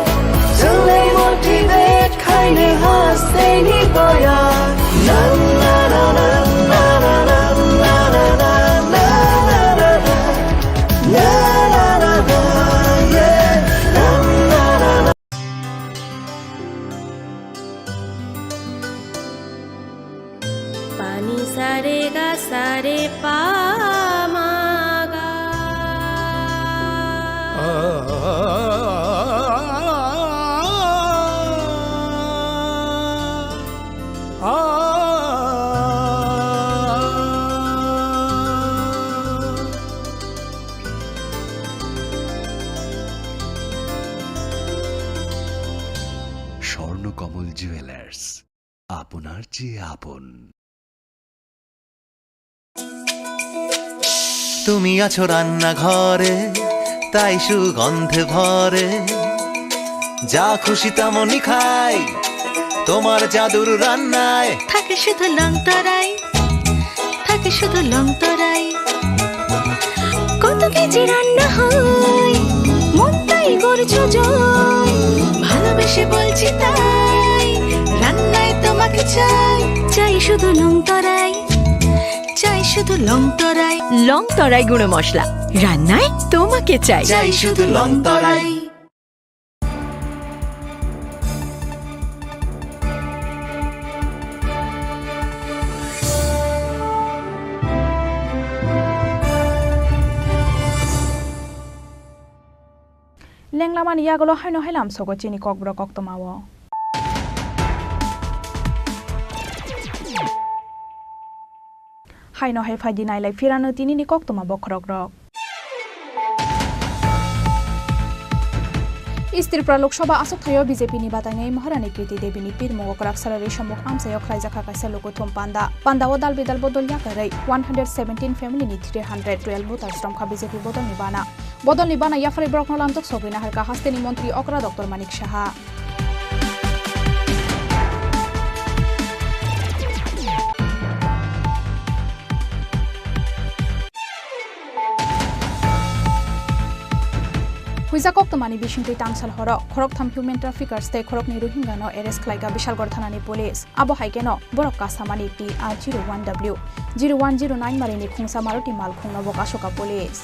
কমল জুয়েলার্স, আপনার চেয়ে আপন। তুমি আছো রান্নাঘরে, তাই সুগন্ধে ভরে, যা খুশি তেমনই খাই তোমার জাদুর রান্নায়। থাকে শুধু লং তরাই, থাকে শুধু লং তরাই, কত কেজি রান্না হয় মন তাই করছো জয়, ভালোবেসে বলছি তাই রান্নায় তোমাকে চাই, চাই শুধু লং তরাই, চাই শুধু লং তরাই, লং তরাই গুঁড়ো মশলা রান্নায় তোমাকে চাই, চাই শুধু লং তরাই। লেংলামান ইয়াগুলো হাইনো হাইলাম সগো চিনি ককব্র কক্তমাও হাইনো হাই ফাইদি নাইলাই ফিরানো তিনিনি কক্তমা বখরক রক। Istirpra Lok Sabha asuk thayo BJP ni batanai Maharani Kriti Devi ni pir mogok raksarari samuk amsayo khlaijaka kaisa lokothom panda panda odal bidal bodol yakarai 117 family ni 312 voters from BJP bodol ni bana yafari brokno lamtok sobina harka hasteni mantri Okra Dr Manik Shaha Huizakok tomani bishingti tangsal horo khorok tham human traffickers te khorok ni rohingya no arrest khlaiga bishalgor thanani police abo haikeno borok kasamani PR01W 0109 marini khungsa maruti mal khungno bokasoka police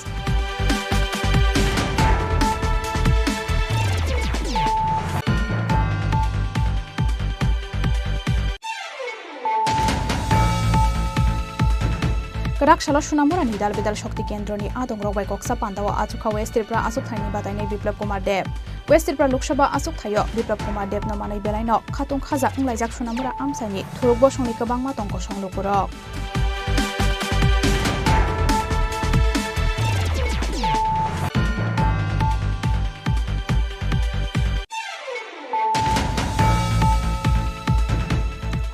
Rakshala Shunamura ni dal bidal shakti kendro ni adong rogbai koksa pandawa achuka West Tripura asuk thaini batainai Biplab Kumar Dev West Tripura Lok Sabha asuk thayo Biplab Kumar Dev no manai belaino khatung khaja unglai jak Shunamura amsani thuruk bo songni kabangma tongko songlupurok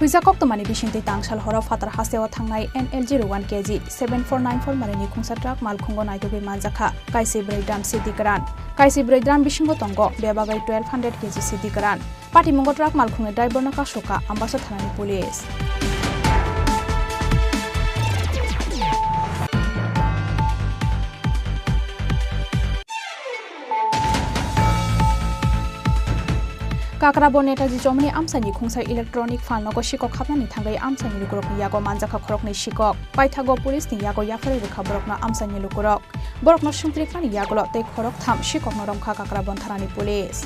Huizakok tomani bishingti tangsal horo fatar hasewa thangnai NL01 kg 7494 marini khungsa truck mal khungo naitobi manjaka kaisi breakdown sidikaran kaisi breakdown bishingo tongo bebagai 1200 kg sidikaran pati mongo truck mal khunge driver na kasoka ambasa thanani police Kakra boneta ji jomni amsani khungsai electronic fan no shikok khapnani thangai amsani lukurok ni yago manjaka khorok ni shikok paithago police ni yago yafari rekha borok na amsani lukurok borok no sumtri khani yago te khorok tham shikok no romkha kakra bon tharani police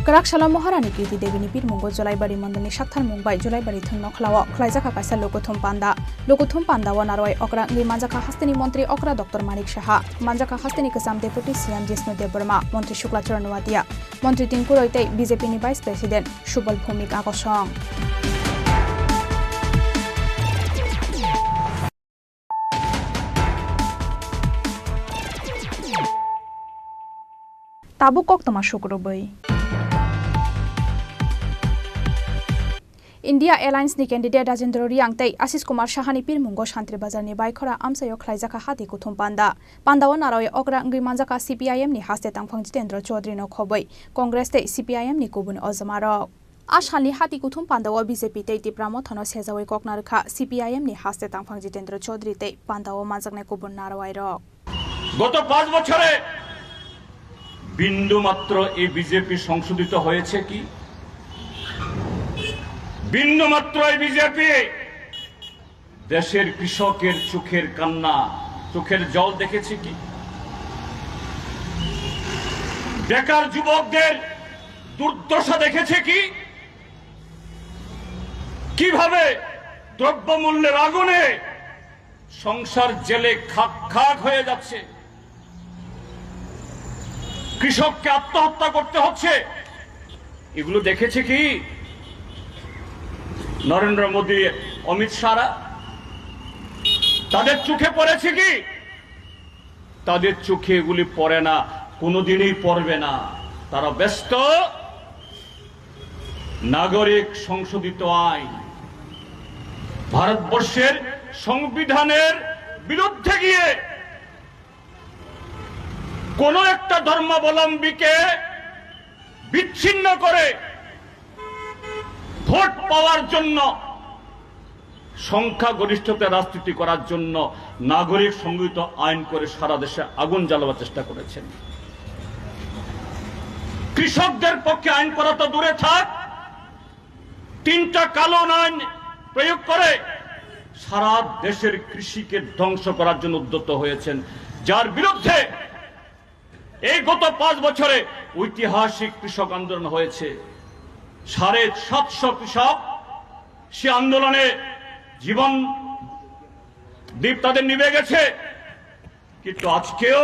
Karakshalo Maharani Kriti Devi ni pir mongo Jolaibari mandani Shakthar Mumbai Jolaibari thunno khlawa khlaijaka kaisa lokothom panda wa naroi okra ngi manjaka hasteni mantri Okra Dr Manik Shaha manjaka hasteni kasam deputy CM Jisnu Debarma mantri Shukla Charan Wadia mantri Tinku Roite BJP ni vice president Shubal Bhumik Akosong Tabu kok toma shukrobai India Airlines ni candidate Rajendra Riangtei Ashish Kumar Shahani pir mungo Shantri Bazar ni baikora amsayo khlaijaka hati kuthum panda wa naroi okra ngi manjaka CPIM ni haste tangphang Jitendra Chaudhary no khoboi Congress te CPIM ni kubun ozamaro Ashali hati kuthum pandawa BJP te tipramo thano sejawai koknarkha CPIM ni haste tangphang Jitendra Chaudhary te pandawa manjakne kubun narwai ro গত 5 বছরে বিন্দু মাত্র এই BJP সংশোধিত হয়েছে কি বিন্দু মাত্র এই বিজেপি দেশের কৃষকের চোখের কান্না চোখের জল দেখেছে কি বেকার যুবকদের দুর্দশা দেখেছে কি কিভাবে দ্রব্যমূল্যের আগুনে সংসার জেলে খাক খাক হয়ে যাচ্ছে কৃষককে আত্মহত্যা করতে হচ্ছে এগুলো দেখেছে কি নরেন্দ্র মোদী অমিত শাহরা তাদের চোখে পড়েছে কি? তাদের চোখে এগুলি পড়ে না, কোনোদিনই পড়বে না। তারা ব্যস্ত নাগরিক সংশোধিত আইন, ভারতবর্ষের সংবিধানের বিরুদ্ধে গিয়ে কোন একটা ধর্মাবলম্বীকে বিচ্ছিন্ন করে ভোট পাওয়ার জন্য, সংখ্যাগরিষ্ঠতা রাজনীতি করার জন্য নাগরিক সংহিত আইন করে সারা দেশে আগুন জ্বালাবার চেষ্টা করেছেন। কৃষকদের পক্ষে আইন করা তো দূরে থাক, 3টা কালো আইন প্রয়োগ করে সারা দেশের কৃষিকে ধ্বংস করার জন্য উদ্যত হয়েছেন, যার বিরুদ্ধে এই গত 5 বছরে ঐতিহাসিক কৃষক আন্দোলন হয়েছে। 750 কৃষক সে আন্দোলনে জীবন দীপ তাদের নিভে গেছে, কিন্তু আজকেও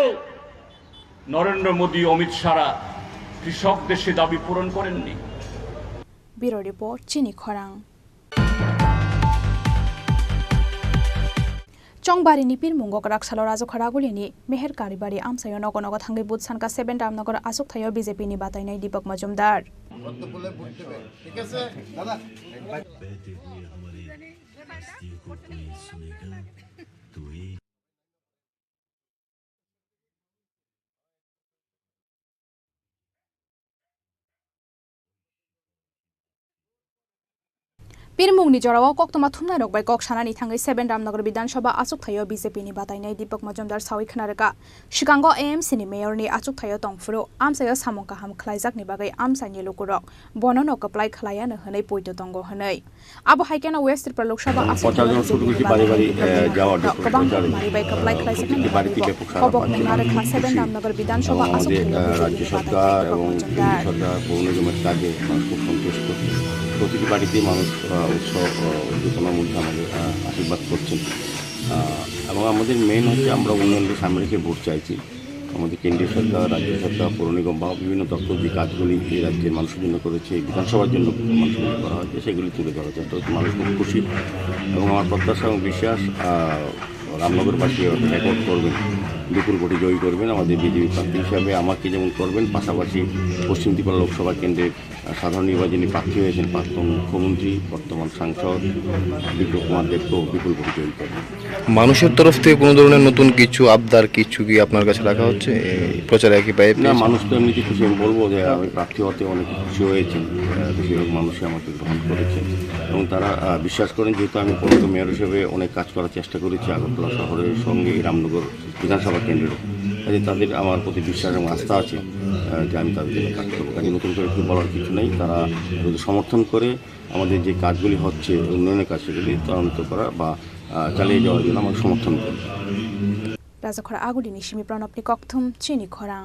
নরেন্দ্র মোদী, অমিত শাহ কৃষকদের সে দাবি পূরণ করেননি। ব্যুরো রিপোর্ট চিনি খরাং। चंबारिनि पिरमुंग रागसालो राजखरागुलिनि मेहेर कारिबारि आमसायो नग नग थांगै बुथ सानका 7 रामनगर आसुकथायो बीजेपीनि बातायनाय दीपक मजुमदार। पिरमुंगनि जराव कक्तमा थुमनाय रगबाय कक सानानि थांगै 7 रामनगर विधानसभा आसुकथायो बीजेपीनि बातायनाय दीपक मजुमदार सावै खोनारका सिगांगो एएमसीनि मेयरनि आसुकथायो तंफुरु आमसायो सामं काहाम खलायजाकनि बागै आमसानि लुकुरक बननो कप्लाय खलायानो हनै पयतो दंग हनै आबो हाइकेना वेस्ट त्रिपुरा लोकसभा आसुकथायो सुदुगि बारि जावा मारिबाय कप्लाय खलायजाकनि बारितिके कबक नारखा 7 रामनगर विधानसभा आसुकथायो राज्य सरकार এবং সরকার পৌরনিগমের কাজে খুব সন্তুষ্ট। প্রতিটি বাড়িতে মানুষ উৎসব উদ্দীপনার মধ্যে আমাদের আশীর্বাদ করছেন এবং আমাদের মেইন হচ্ছে আমরা উন্নয়নকে সামনে রেখে ভোট চাইছি। আমাদের কেন্দ্রীয় সরকার, রাজ্য সরকার, পৌর নিগম বা বিভিন্ন দপ্তর যে কাজগুলি এই রাজ্যের মানুষের জন্য করেছে, বিধানসভার জন্য মানুষের জন্য করা হয়েছে, সেগুলি তুলে ধরা চেষ্টা হচ্ছে। মানুষ খুব খুশি এবং আমার প্রত্যাশা এবং বিশ্বাস রামনগরবাসী রেকর্ড করবেন, বিপুল ভোটে জয়ী করবেন আমাদের বিজেপি প্রার্থী হিসাবে আমাকে যেমন করবেন, পাশাপাশি পশ্চিম ত্রিপুরা লোকসভা কেন্দ্রের সাধারণ নির্বাচনী প্রার্থী হয়েছেন প্রাক্তন মুখ্যমন্ত্রী, বর্তমান সাংসদ বিপ্লব কুমার দেবকেও বিপুল ভোটে জয়ী করবেন। মানুষের তরফ থেকে কোনো ধরনের নতুন কিছু আবদার কিছু কি আপনার কাছে রাখা হচ্ছে প্রচারে কি পাই? না, মানুষ তো এমনিতে খুশি। আমি বলবো যে আমি প্রার্থী হতে অনেক খুশি হয়েছেন, বেশিরভাগ মানুষই আমাকে গ্রহণ করেছেন এবং তারা বিশ্বাস করেন যেহেতু আমি পৌর মেয়র হিসেবে অনেক কাজ করার চেষ্টা করেছি আগরতলা শহরের সঙ্গে এই রামনগর বিধানসভা কেন্দ্রের, কাজে তাদের আমার প্রতি বিশ্বাস এবং আস্থা আছে যে আমি তাদের জন্য কাজ করবো। কাজে নতুন করে কিছু বলার কিছু নেই। তারা যদি সমর্থন করে আমাদের যে কাজগুলি হচ্ছে উন্নয়নের কাজ, সেগুলি ত্বরান্বিত করা বা চালিয়ে যাওয়ার জন্য আমার সমর্থন করবে। রাজাখরা আগুলিনি সিমি প্রণবনি ককথুম চিনি খরাং।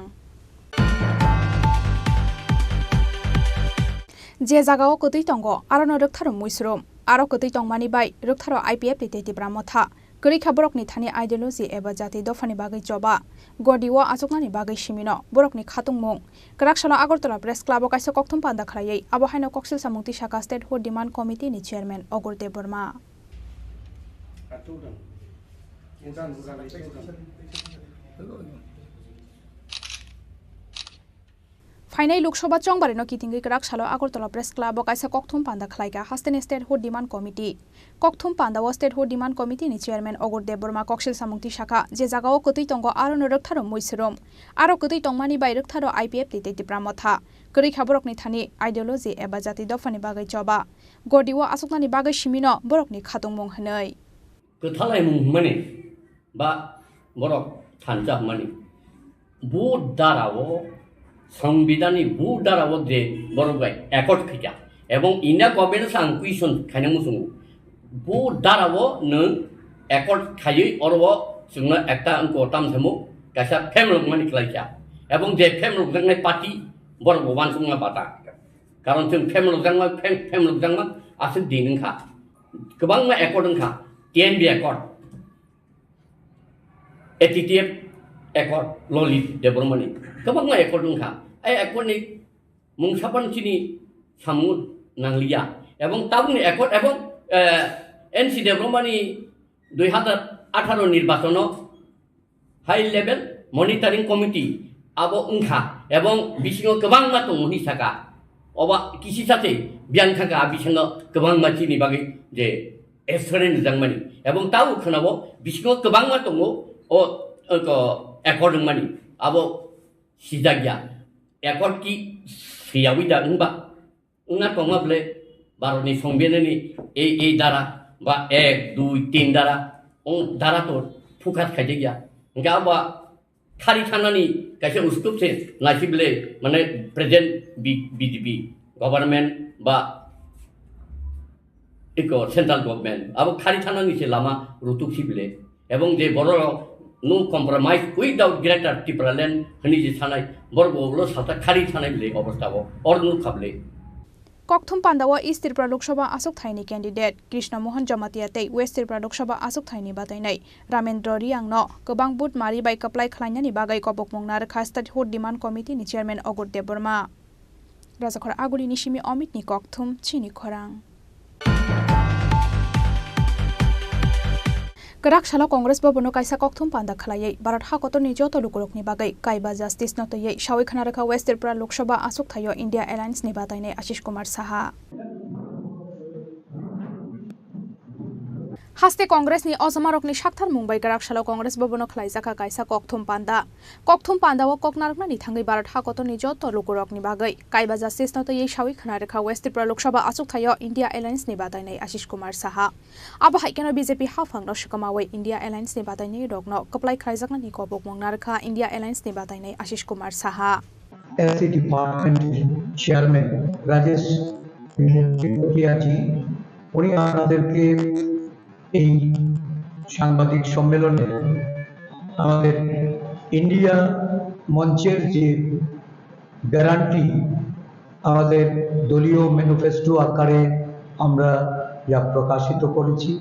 যে জায়গাও কতই তঙ্গ আরনো রোগথারো মুইসরম আরো কতই তংমানি বাই রোগথারো आईपीएफ लितेति ब्राह्मथा गरीखा बरकनि थानि आइडियोलॉजी एबा जाति दफानि बागै जबा गडिवा आचकनानि बागै सिमिनो बरकनि खातुंमुं कराकसाला आगरतला प्रेस क्लाब काइसा कक्थुम पान्दा खरायै आबहायनो कक्सिल सामुंति शाखा स्टेट होड डिमान्ड कमिटिनि चेयरमैन अगरदेव बर्मा। फाइनाल लोकसभा चंबारिनो किथिंगै कराकसालो आगरतला प्रेस क्लाब काइसा कक्थुम पान्दा खलायगा हास्टेन स्टेट होड डिमान्ड कमिटि कक्थुम पान्दाव स्टेट होड डिमान्ड कमिटिनि चेयरमैन अगरदेव बर्मा कक्सिल सामुंति शाखा जे जागाओ कतै तंगो आरो नरकथारो मुइसरम आरो कतै तंगमानि बायरकथारो आईपीएफ लितेति ब्राह्मथा गरीखा बरकनि थानि आइडियोलॉजी एबा जाति दफानि बागै जबा गडिवा आसकनानि बागै सिमिनो बरकनि खातुंमुं हनै गोथालाय मुं माने बा बरक थानजा माने बु दाराव संविधानी बु दाराव जे बरबाय एकट खैजा एवं इना गभर्नमेन्ट सां कुइसन खायना मुसुंगु बु दाराव न एकट खायै अरव जोंना एकटा अंक तामसामु गासा फेमलक मानि खलायजा एवं जे फेमलक जोंनाय पार्टी बरक वानसुंगा बाता कारण जों फेमलक जोंमा आसो दिनखा गोबां मा एकटनखा टीएनबी एकट एटीटीएफ एकट ललित देबरमानि गोबां मा एकटनखा ए एकटनि मुंसापानसिनि सामु नांलिया एवं टाउन एकट एवं एनसी देबरमानि 2000 2018 নির্বাচন হাই লেভেল মনিটরিং কমিটি আবো উংখা এবং বিসিङाव गोबां मा दङ हिसाखा अबा किसी साथे बियान थाखा बिसङाव गोबां मानसिनि बागै जे एसरेन जांमानि এবং তাও खोनाबो बिसङाव गोबां मा दङ ओ एकर्डिं मानि आबो सिजागिया एकर्ड की सियावि दा होनबा उना दङाब्ले भारतनि संबिधाननि এই ধারা বা 1 2 3 ধারা ও ধারা তো ফুকাত খাইতে গিয়া গাবা খালি থানানি কাছে উস্তুপছে নাইসিবলে মানে প্রেজেন্ট বিজেপি গভর্নমেন্ট বা ইকো সেন্ট্রাল গভর্নমেন্ট আবো খালি থানানি সে লামা রুতুকসিবলে এবং যে বড় নো কম্প্রোমাইজ উইদাউট গ্রেটার টিপ্রালেন হনি যে থানায় বড় বড় সাথে খালি থানায় বলে অবস্থাও অর্নু খাবলে Kokthum Pandawa East Tripura Lok Sabha Asok Thaini candidate Krishna Mohan Jamatia West Tripura Lok Sabha Asok Thaini batainai Ramendra Riangno Gobang But Mari by Kaplai Khlainani Bagai Kobok Mongnar Khastat Hot Demand Committee ni Chairman Ogur Deborma Razakhor Aguli Nishimi Omit ni Kokthum Chini Khorang Garakshala Congress Bobono Kaisa Kokthum Panda Khalayai Barat Hakoto ni Joto Lukurokni Bagai Kaiba Justice Notoyai Shawi Khanaraka West Tripura Lok Sabha Asok Thayo India Alliance ni batainai Ashish Kumar Saha Haste Congress ni Ozamarokni Shakthar Mumbai Garakshala Congress Bobono Khlaijaka Kaisa Kokthum Panda wa Koknarakna ni thangai Barat Hakoto ni Joto Lukurokni Bagai Kaiba Justice Notoyai Shawi Khanaraka West Tripura Lok Sabha Asok Thayo India Alliance ni batainai Ashish Kumar Saha Aba Haikena BJP Hafang no Shikamawai India Alliance ni batainai Rogno Kaplai Khaijakna ni Kobok Mongnarkha India Alliance ni batainai Ashish Kumar Saha SC Department Chairman Rajesh Tiaji উনি আমাদেরকে এই সাংবাদিক সম্মেলনে আমাদের India মঞ্চের যে guarantee আমাদের দলীয় ম্যানিফেস্টো আকারে আমরা যা প্রকাশিত করেছি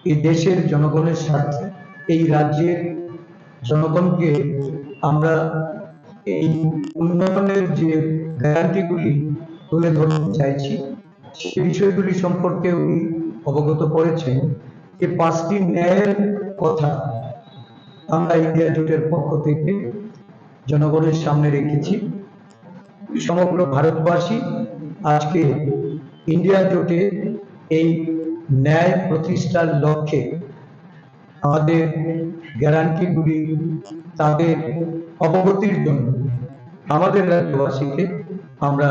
এই দেশের জনগণের স্বার্থে এই রাজ্যের জনগণকে আমরা এই উন্নয়নের যে গ্যারান্টিগুলি তুলে ধরতে চাইছি সেই বিষয়গুলি সম্পর্কে উনি অবগত করেছেন যে 5টি ন্যায়ের কথা আমরা ইন্ডিয়া জোটের পক্ষ থেকে জনগণের সামনে রেখেছি সমগ্র ভারতবাসী আজকে ইন্ডিয়া জোটে এই ন্যায় প্রতিষ্ঠার লক্ষ্যে আমাদের গ্যারান্টিগুলি তাদের অবগতির জন্য আমাদের রাজ্যবাসীকে আমরা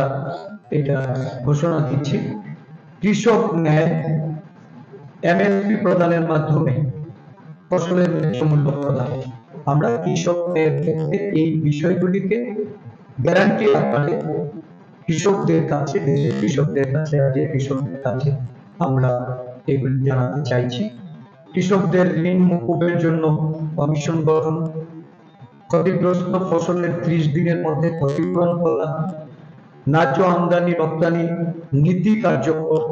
এটা ঘোষণা দিচ্ছি কৃষক ন্যায় এমএসপি প্রদানের মাধ্যমে ফসলের মূল্য প্রদান আমরা কৃষকদের ক্ষেত্রে এই বিষয়গুলিকে গ্যারান্টি আকারে কৃষকদের কাছে আমরা এগুলি জানাতে চাইছি কৃষকদের ঋণ মুকুবের জন্য কমিশন গঠন ক্ষতিগ্রস্ত ফসলের 30 দিনের মধ্যে ক্ষতিপূরণ করা ন্যায্য আমদানি রপ্তানি নীতি কার্যকর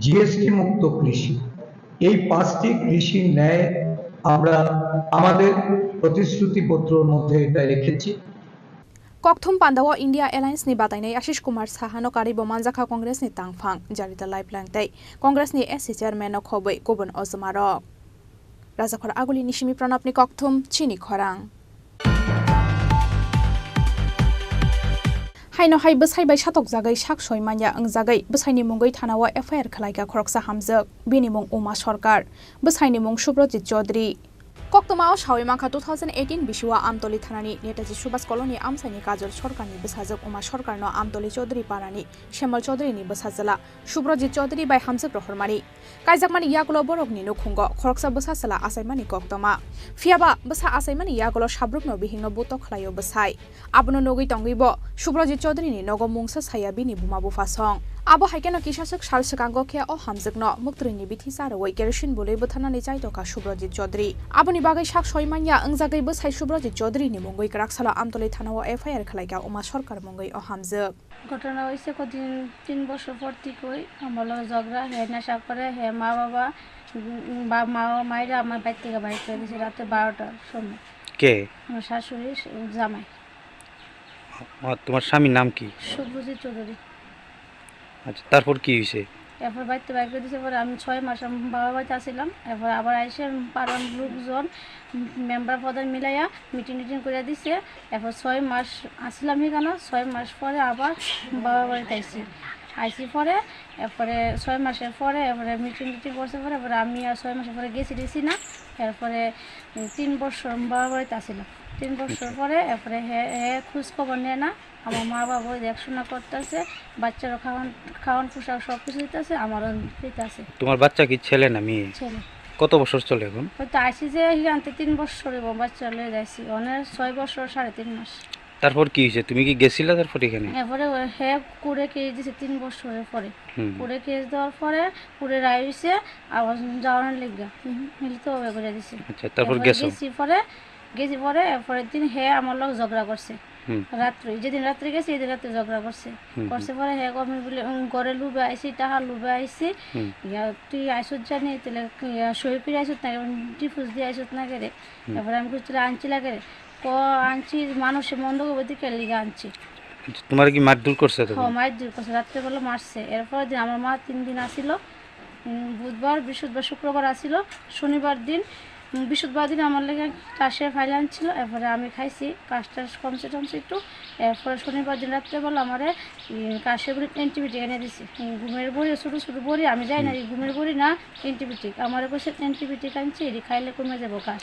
জিএসটি মুক্ত কৃষি এই 5টি কৃষি ন্যায় আমরা আমাদের প্রতিশ্রুতিপত্রের মধ্যে এটা রেখেছি Kokthum Pandawa India Alliance ni batainai Ashish Kumar Saha no karibo manjaka Congress ni tangphang jarita lifeline tai Congress ni SC Chairman no khoboi Kobon Ozamarok Razakhor Aguli Nishimi Pranab ni Kokthum Chini Khorang Haino hai besai bai shatok jagai sak soimanya ang jagai besaini mungoi thanawa FIR khlaiga khoroksa hamjak bini mung Uma Sarkar besaini mung Subrojit Chaudhary Koktumao Shawi Mangkha 2018 Bishwa Amtoli Thanani Netaji Subhas Colony Amsaini Kajol Sarkarni Besajak Uma Sarkar no Amtoli Chaudhary Parani Shemal Chaudhary ni besajala Subrojit Chaudhary bai Hamjak Rohormani Kaijakmani Yagulo Borokni no khungo khoroksa besasala asaimani Koktoma Fiaba besa asaimani Yagulo Shabruk no bihingno buto khlayo besai Abno nogui tongibo Subrojit Chaudhary ni nogo mungsa sayabini bumabu fasong Abo haikeno kisasuk sal sekango khe o hamjakno muktrini bithi saroi kerosene bolei bothanani chaitoka Subrojit Chaudhary Aboni bagai sak soimanya angjagai besai Subrojit Chaudhary ni mungoi Garakshala Amtoli Thanao FIR khlaiga Uma Sarkar mungoi o hamjak ঘটনা হয়েছে কদিন 3 বছর পর থেকে আমার লগে ঝগড়া হে নেশা করে হে মা বাবা মায়েরা আমার বাড়ি থেকে বাইরে করে দিয়েছে রাতে 12টার সময় কে আমার শাশুড়ি জামাই তোমার স্বামীর নাম কি সুব্রজিৎ চৌধুরী আচ্ছা তারপর কি হইছে এরপর বাড়িতে বাইক করে দিয়েছে। পরে আমি 6 মাস আমি বাবার বাড়িতে আসছিলাম। এরপর আবার এসে পাড়ার লোকজন মেম্বার প্রধান মিলাইয়া মিটিং করে দিছে। এরপর 6 মাস আসলাম এখানে। 6 মাস পরে আবার বাবার বাড়িতে আইসি পরে এরপরে 6 মাসের পরে এরপরে মিটিং করছে পরে এরপরে আমি আর 6 মাসের পরে গেছি না। এরপরে 3 বছর বাবার বাড়িতে আসছিলাম। 3 বছর পরে এরপরে খোঁজ খবর নেয় না। আমার মা বাবা দেখাশোনা করতেছে, বাচ্চারও খাওয়ান পোশাক সব কিছু দিতেছে, আমারও দিতেছে। তোমার বাচ্চা কি ছেলে না মেয়ে? ছেলে। কত বছর চলে এখন? হয়তো আইসি যে আনতে 3 বছর বাচ্চা লয়ে যাইছি, অনেক 6 বছর 3.5 মাস। তারপর কি হয়েছে? তুমি কি গেছিলা তারপর এখানে? এরপরে কুড়ে কেস দিয়েছে 3 বছরের পরে। কুড়ে কেস দেওয়ার পরে কুড়ে রায় হয়েছে আবার যাওয়ার লেগা মিলিত করে দিছে। আচ্ছা, তারপর গেছি পরে এরপরের দিন আমার লোক ঝগড়া করছে রাত্রে। যেদিন রাত্রে গেছি এদিন রাত্রে ঝগড়া করছে পরে আমি বলে ঘরে লুবে আইসি, টাকা লুবে আইসি, তুই আইসত জানি তাহলে সই করে আইসত না, ডিফুজ দিয়ে আইসত না করে। এরপরে আমি কিছু আনছি লাগে আনছি, মানুষের মন্দ করবে দিকে লিগে আনছি। তোমার কি মারধর করছে? মারধর করছে, রাত্রেবেলা মারছে। এরপরে দিন আমার মা 3 দিন আসিল, বুধবার বৃহস্পতিবার শুক্রবার আসিল, শনিবার দিন বৃহস্পতিবার দিন আমার লেগে কাশের ফাইল আনছিল। এরপরে আমি খাইছি কাশটা কমছে একটু। এরপরে শনিবার দিন রাত্রেবেলা আমার কাশের বড়ি অ্যান্টিবায়োটিক এনে দিছে। ঘুমের বড়ি ছোটো ছোটো বড়ি, আমি যাই না ঘুমের বড়ি না অ্যান্টিবায়োটিক। আমার কাছে অ্যান্টিবায়োটিক আনছি, এটি খাইলে কমে যাবো কাশ।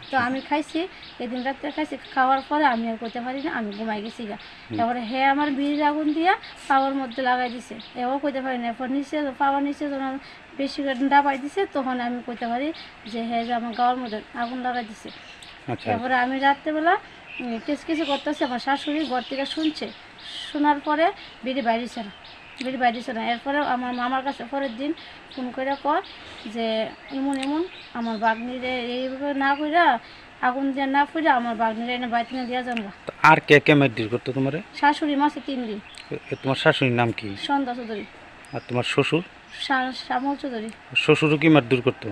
তো আমি খাইছি, এদিন রাত্রে খাইছি। খাওয়ার পরে আমি আর করতে পারি না, আমি ঘুমাই গেছি গা। এরপরে আমার বিড়ির আগুন দিয়া পাওয়ার মধ্যে লাগাই দিছে, এও করতে পারি না। এরপর নিচে পাওয়ার নিচে যখন বেশি ডাবাই দিছে তখন আমি করতে পারি যে যে আমার গাওয়ার মধ্যে আগুন লাগাই দিছে। এরপরে আমি রাত্রেবেলা কিছু করতেছি, আমার শাশুড়ি ঘর থেকে শুনছে, শোনার পরে বিড়ি বাইরেছে না। এরপরে আমার মামার কাছে পরের দিন ফোন করে কয় যে এমন আমার বাগনিরে এইভাবে না কইরা আগুন দিয়ে না ফুরে আমার বাগনিরে এনে বাইতে না দিয়া যাবো। আর কে কে মারধর করতো তোমারে? শাশুড়ি মাসে 3 দিন। তোমার শাশুড়ির নাম কি? সন্ধ্যা চৌধুরী। আর তোমার শ্বশুর? শ্যামল চৌধুরী। শ্বশুরও কি মারধর করতো?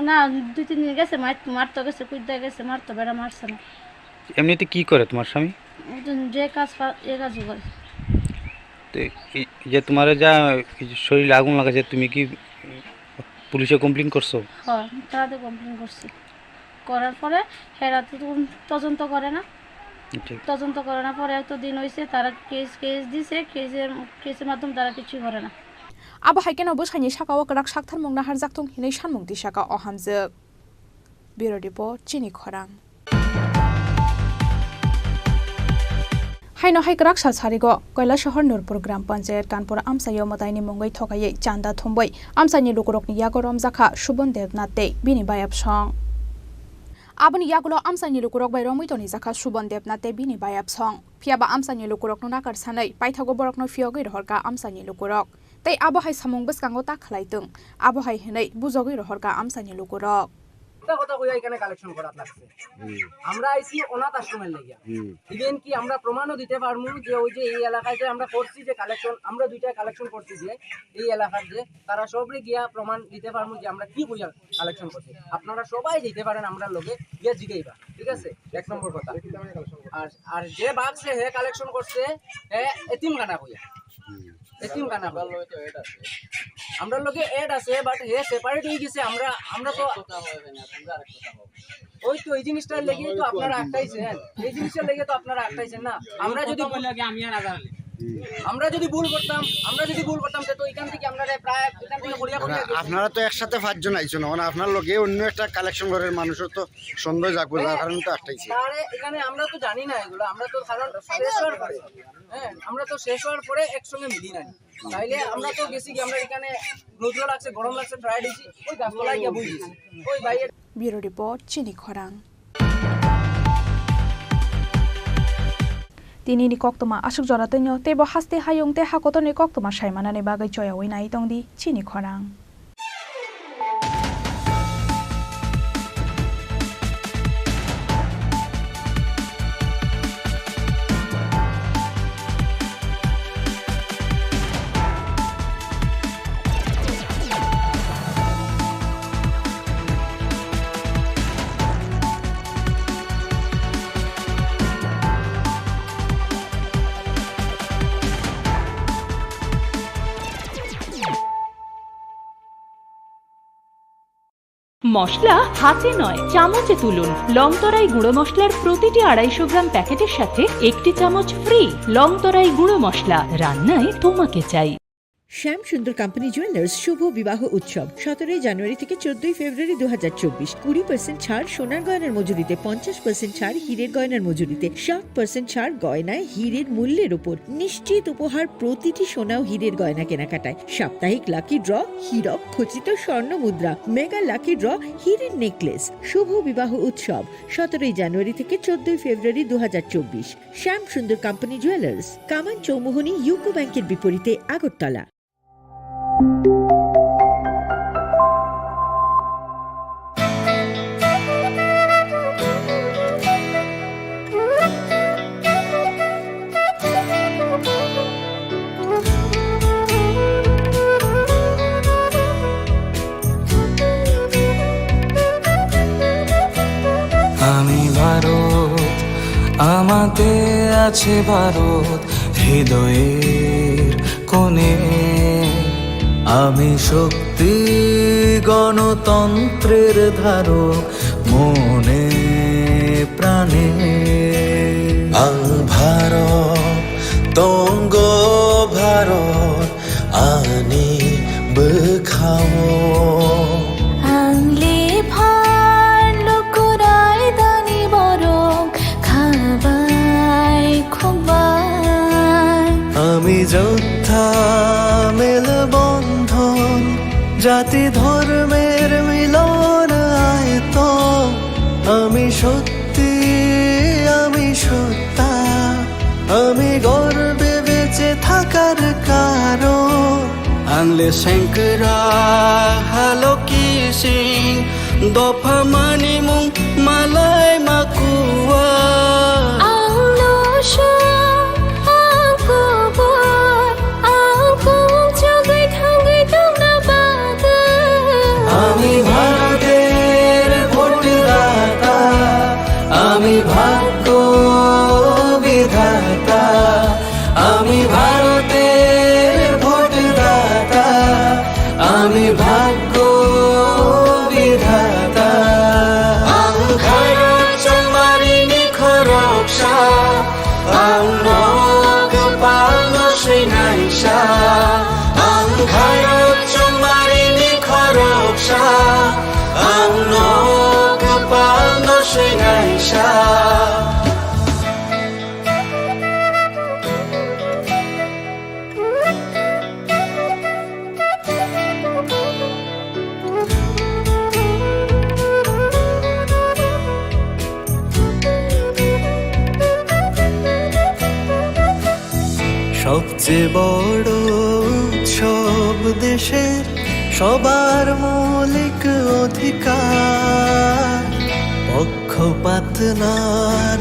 না, 2-3 দিন গেছে মারতে গেছে, কুইদা গেছে, মারতো বেড়া মারছে না। এমনিতে কি করে তোমার স্বামী? যে কাজ এ কাজই করে। তো যে তোমার যা শরীরে আগুন লাগাছে, তুমি কি পুলিশে কমপ্লেন করছো? হ্যাঁ, তারাতে কমপ্লেন করছি। করার পরে হেরা তো তদন্ত করে না, পরে এত দিন হয়েছে তারা কেস দিছে, কেসের মাধ্যমে তারা কিছু করে না। আবো হাইকেন অবসাইনি সাকাও করাক সাকথার মুংনা হারজাকথং হিनै সানমুং দিশাকা অহামজক ব্যুরো রিপোর্ট চিনি খরাং। हाइन हाइकराक सालसारिगो कयला शहर नूरपुर ग्राम पंचायत कानपुर आमसायो मताइनि मुंगै थकायै चांदा थुंबै आमसानि लुकुरकनि यागो रमजाखा सुबन देवनाथै बिनि बायाबसं आबनि यागुलो आमसानि लुकुरक बै रमैतनि जाखा सुबन देवनाथै बिनि बायाबसं फियाबा आमसानि लुकुरकनो नाकारसानै पाइथागो बरकनो फियगै रहरका आमसानि लुकुरक तै आबहाय सामुं बसकांगो ताखलायतों आबहाय हिनै बुजगै रहरका आमसानि लुकुरक কথা কইয়া এখানে কালেকশন করা লাগছে। আমরা আইছি অনাথ আশ্রমের লাগিয়া। ইভেন কি আমরা প্রমাণও দিতে পারবো যে ওই যে এই এলাকায় যে আমরা করছি যে কালেকশন, আমরা 2টা কালেকশন করছি যে এই এলাকার যে তারা সবরে গিয়া প্রমাণ দিতে পারবো যে আমরা কি কইয়া কালেকশন করছি। আপনারা সবাই যেতে পারেন আমরা লগে গিয়া জিগাইবা, ঠিক আছে? 1 নম্বর কথা। আর যে বাক্সে হে কালেকশন করছে হে এতিমখানা কইয়া, এতিমখানা আমরা লোকে এড আছে, বাট হে সেপারেট হয়ে গেছে। আমরা তো ওই তো এই জিনিসটার লেগে তো আপনারা আটকাইছেন, এই জিনিসটার লেগে তো আপনারা আটকাইছেন না। আমরা যদি ভুল করতাম তো এখান থেকে আপনারা প্রায় এখান থেকে আপনারা তো একসাথে 5 জন আইছেন, মানে আপনার লোকে অন্য একটা কালেকশন করার মানুষের তো সন্দেহ জাগবে, যার কারণে তো আটকাইছে। আরে এখানে আমরা তো জানি না এগুলো, আমরা তো কারণ শেষ হওয়ার পরে আমরা তো শেষ হওয়ার পরে একসঙ্গে মিলি না। তাইলে আমরা তো গেছি কি আমরা এখানে রোদ্র লাগছে, গরম লাগছে, ড্রাই দিছি, ওই গাছতলায় গিয়ে বইছি ওই বাইরে। ব্যুরো রিপোর্ট চিনি খরাং। तिनी कक्तमा आसुक जरातैनो तेबो हास्ते हायुं ते हाकोतनि कक्तमा साइमानानि बागै चयावै नाइ दंदि चिनि खरां। মশলা হাতে নয় চামচে তুলুন। লংতরাই গুঁড়ো মশলার প্রতিটি 250 গ্রাম প্যাকেটের সাথে 1টি চামচ ফ্রি। লংতরাই গুঁড়ো মশলা, রান্নায় তোমাকে চাই। শ্যাম সুন্দর কোম্পানি জুয়েলার্স শুভ বিবাহ উৎসব 17 জানুয়ারি থেকে 14 ফেব্রুয়ারি 2024। 20% ছাড় সোনার গয়নার মজুরিতে, 50% ছাড় হীরের গয়নার মজুরিতে, 60% ছাড় গয়নায় হীরের মূল্যের উপর। নিশ্চিত উপহার প্রতিটি সোনা ও হীরের গয়না কেনাকাটায়। সাপ্তাহিক লাকি ড্র, হীরক খচিত স্বর্ণ মুদ্রা, মেগা লাকি ড্র, হীরের নেকলেস। শুভ বিবাহ উৎসব 17 জানুয়ারি থেকে 14 ফেব্রুয়ারি 2024। শ্যাম সুন্দর কোম্পানি জুয়েলার্স, কামান চৌমুহনী, ইউকো ব্যাংকের বিপরীতে, আগরতলা। আমি ভারত, আমাতে আছে ভারত হৃদয়ের কোণে। আমি শক্তি গণতন্ত্রের ধারক মনে প্রাণে। ভারত তঙ্গ ভারত আনি বখাও আংলে ভার লকুরাই দানি বরং খাবাই খোবাই। আমি যোদ্ধা মেলবন্ধন, জাতি ধর্মের মিলন আয়ত। আমি সত্যি, আমি সত্তা, আমি গর্বে বেঁচে থাকার কারণ। আংলে শঙ্করা হালো কি সিং দফা মানি মুং মালাই মাকুয়া। আংলো আমি ভারতের ভোটদাতা, আমি ভাগ্য বিধাতা। আমি ভারতের ভোটদাতা, আমি ভাগ্য বিধাতা। ভারত চমারিনি খরকসা, আংনগ পালন শ্রীনাইসা। ভারত চমারিনি খরকসা, আংনগ পালন শ্রীনাইসা। সবচেয়ে বড় উৎসব দেশের সবার মৌলিক অধিকার। পক্ষপাত না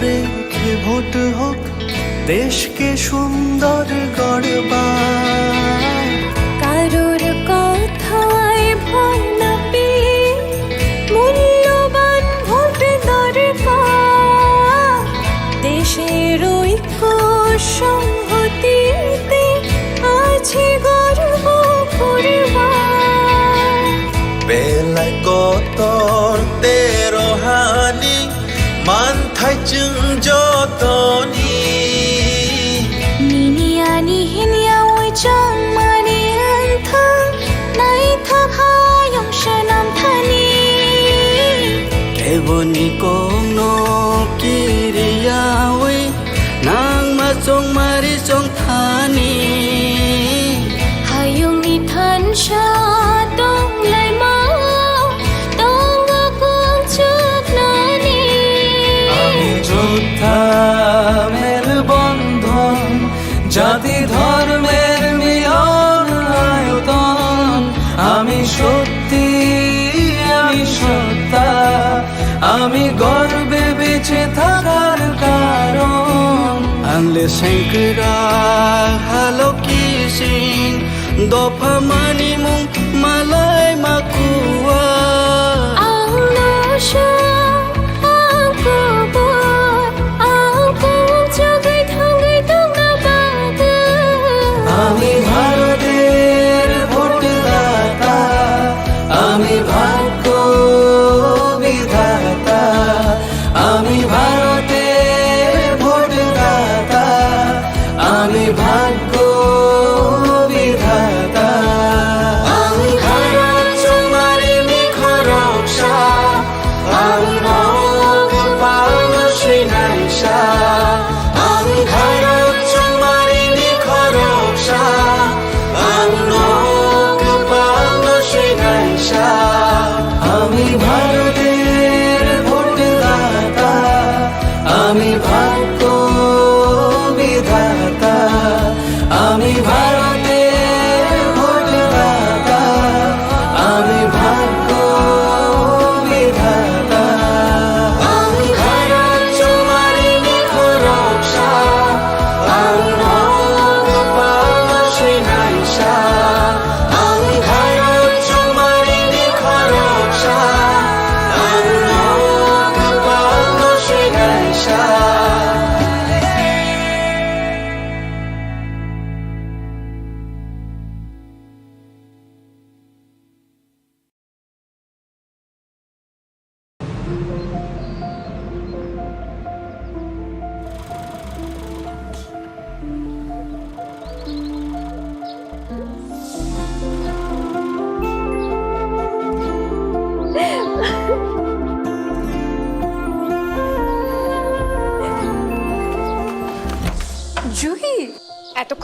রেখে ভোট হোক, দেশকে সুন্দর গড়বার। কারোর কথায় ভয় না পেয়ে মূল্যবান ভোট দরকার। দেশের ঐক্য সংহতিতে আছে গর্ব করবার। বেলায় কতর তেরো হানি মানথাই চুং যতনি। নিনিয়ানি হিনিয়া ওই চং মানি আন্থাং নাই থাকায়ং সনাম থানি। কেবনি কোনো কিরিয়াওই নাং মা চং মারি চং থানি। হায়ুংনি থান সা দং লাই মা দং আকুং চুক নানি। আমি যোদ্ধা মেলবন্ধন, জাতি ধর্মের মিলন আয়তন। আমি সত্যি, আমি সত্তা, আমি গর্বে বেঁচে থাকার কারণ। আংলে শঙ্করা হালো কি সিং দফা মানি মুং মালাই মাকুয়া। আংলো আমি ভারতের ভোটদাতা, আমি ভাগ্য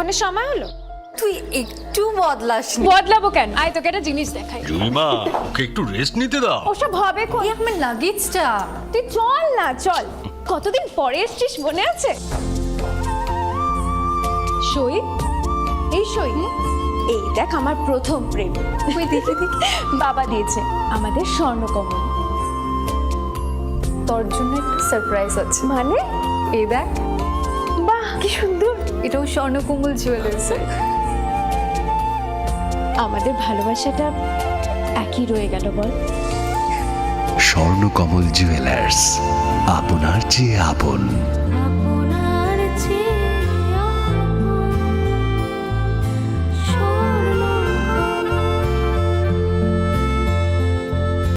কিছুক্ষণের সময় হলো? তুই একটু বদলাস। বদলাবো কেন? আয় তোকে একটা জিনিস দেখাই। জুইমা ওকে একটু রেস্ট নিতে দাও। ওসব হবে কই? আমার লাগেজটা। তুই চল না, চল। কতদিন পরে এসেছিস, মনে আছে? সই, এই সই, এই দেখ আমার প্রথম প্রেম। তুই দেখে দেখি বাবা দিয়েছে আমাদের স্বর্ণকমল। তোর জন্য একটা সারপ্রাইজ আছে। মানে? এই দেখ। বাহ কি সুন্দর, এটাও স্বর্ণকমল জুয়েলার্সের। আমাদের ভালোবাসাটা একই রয়ে গেল বল। স্বর্ণকমল জুয়েলার্স, আপনার চেয়ে আপন।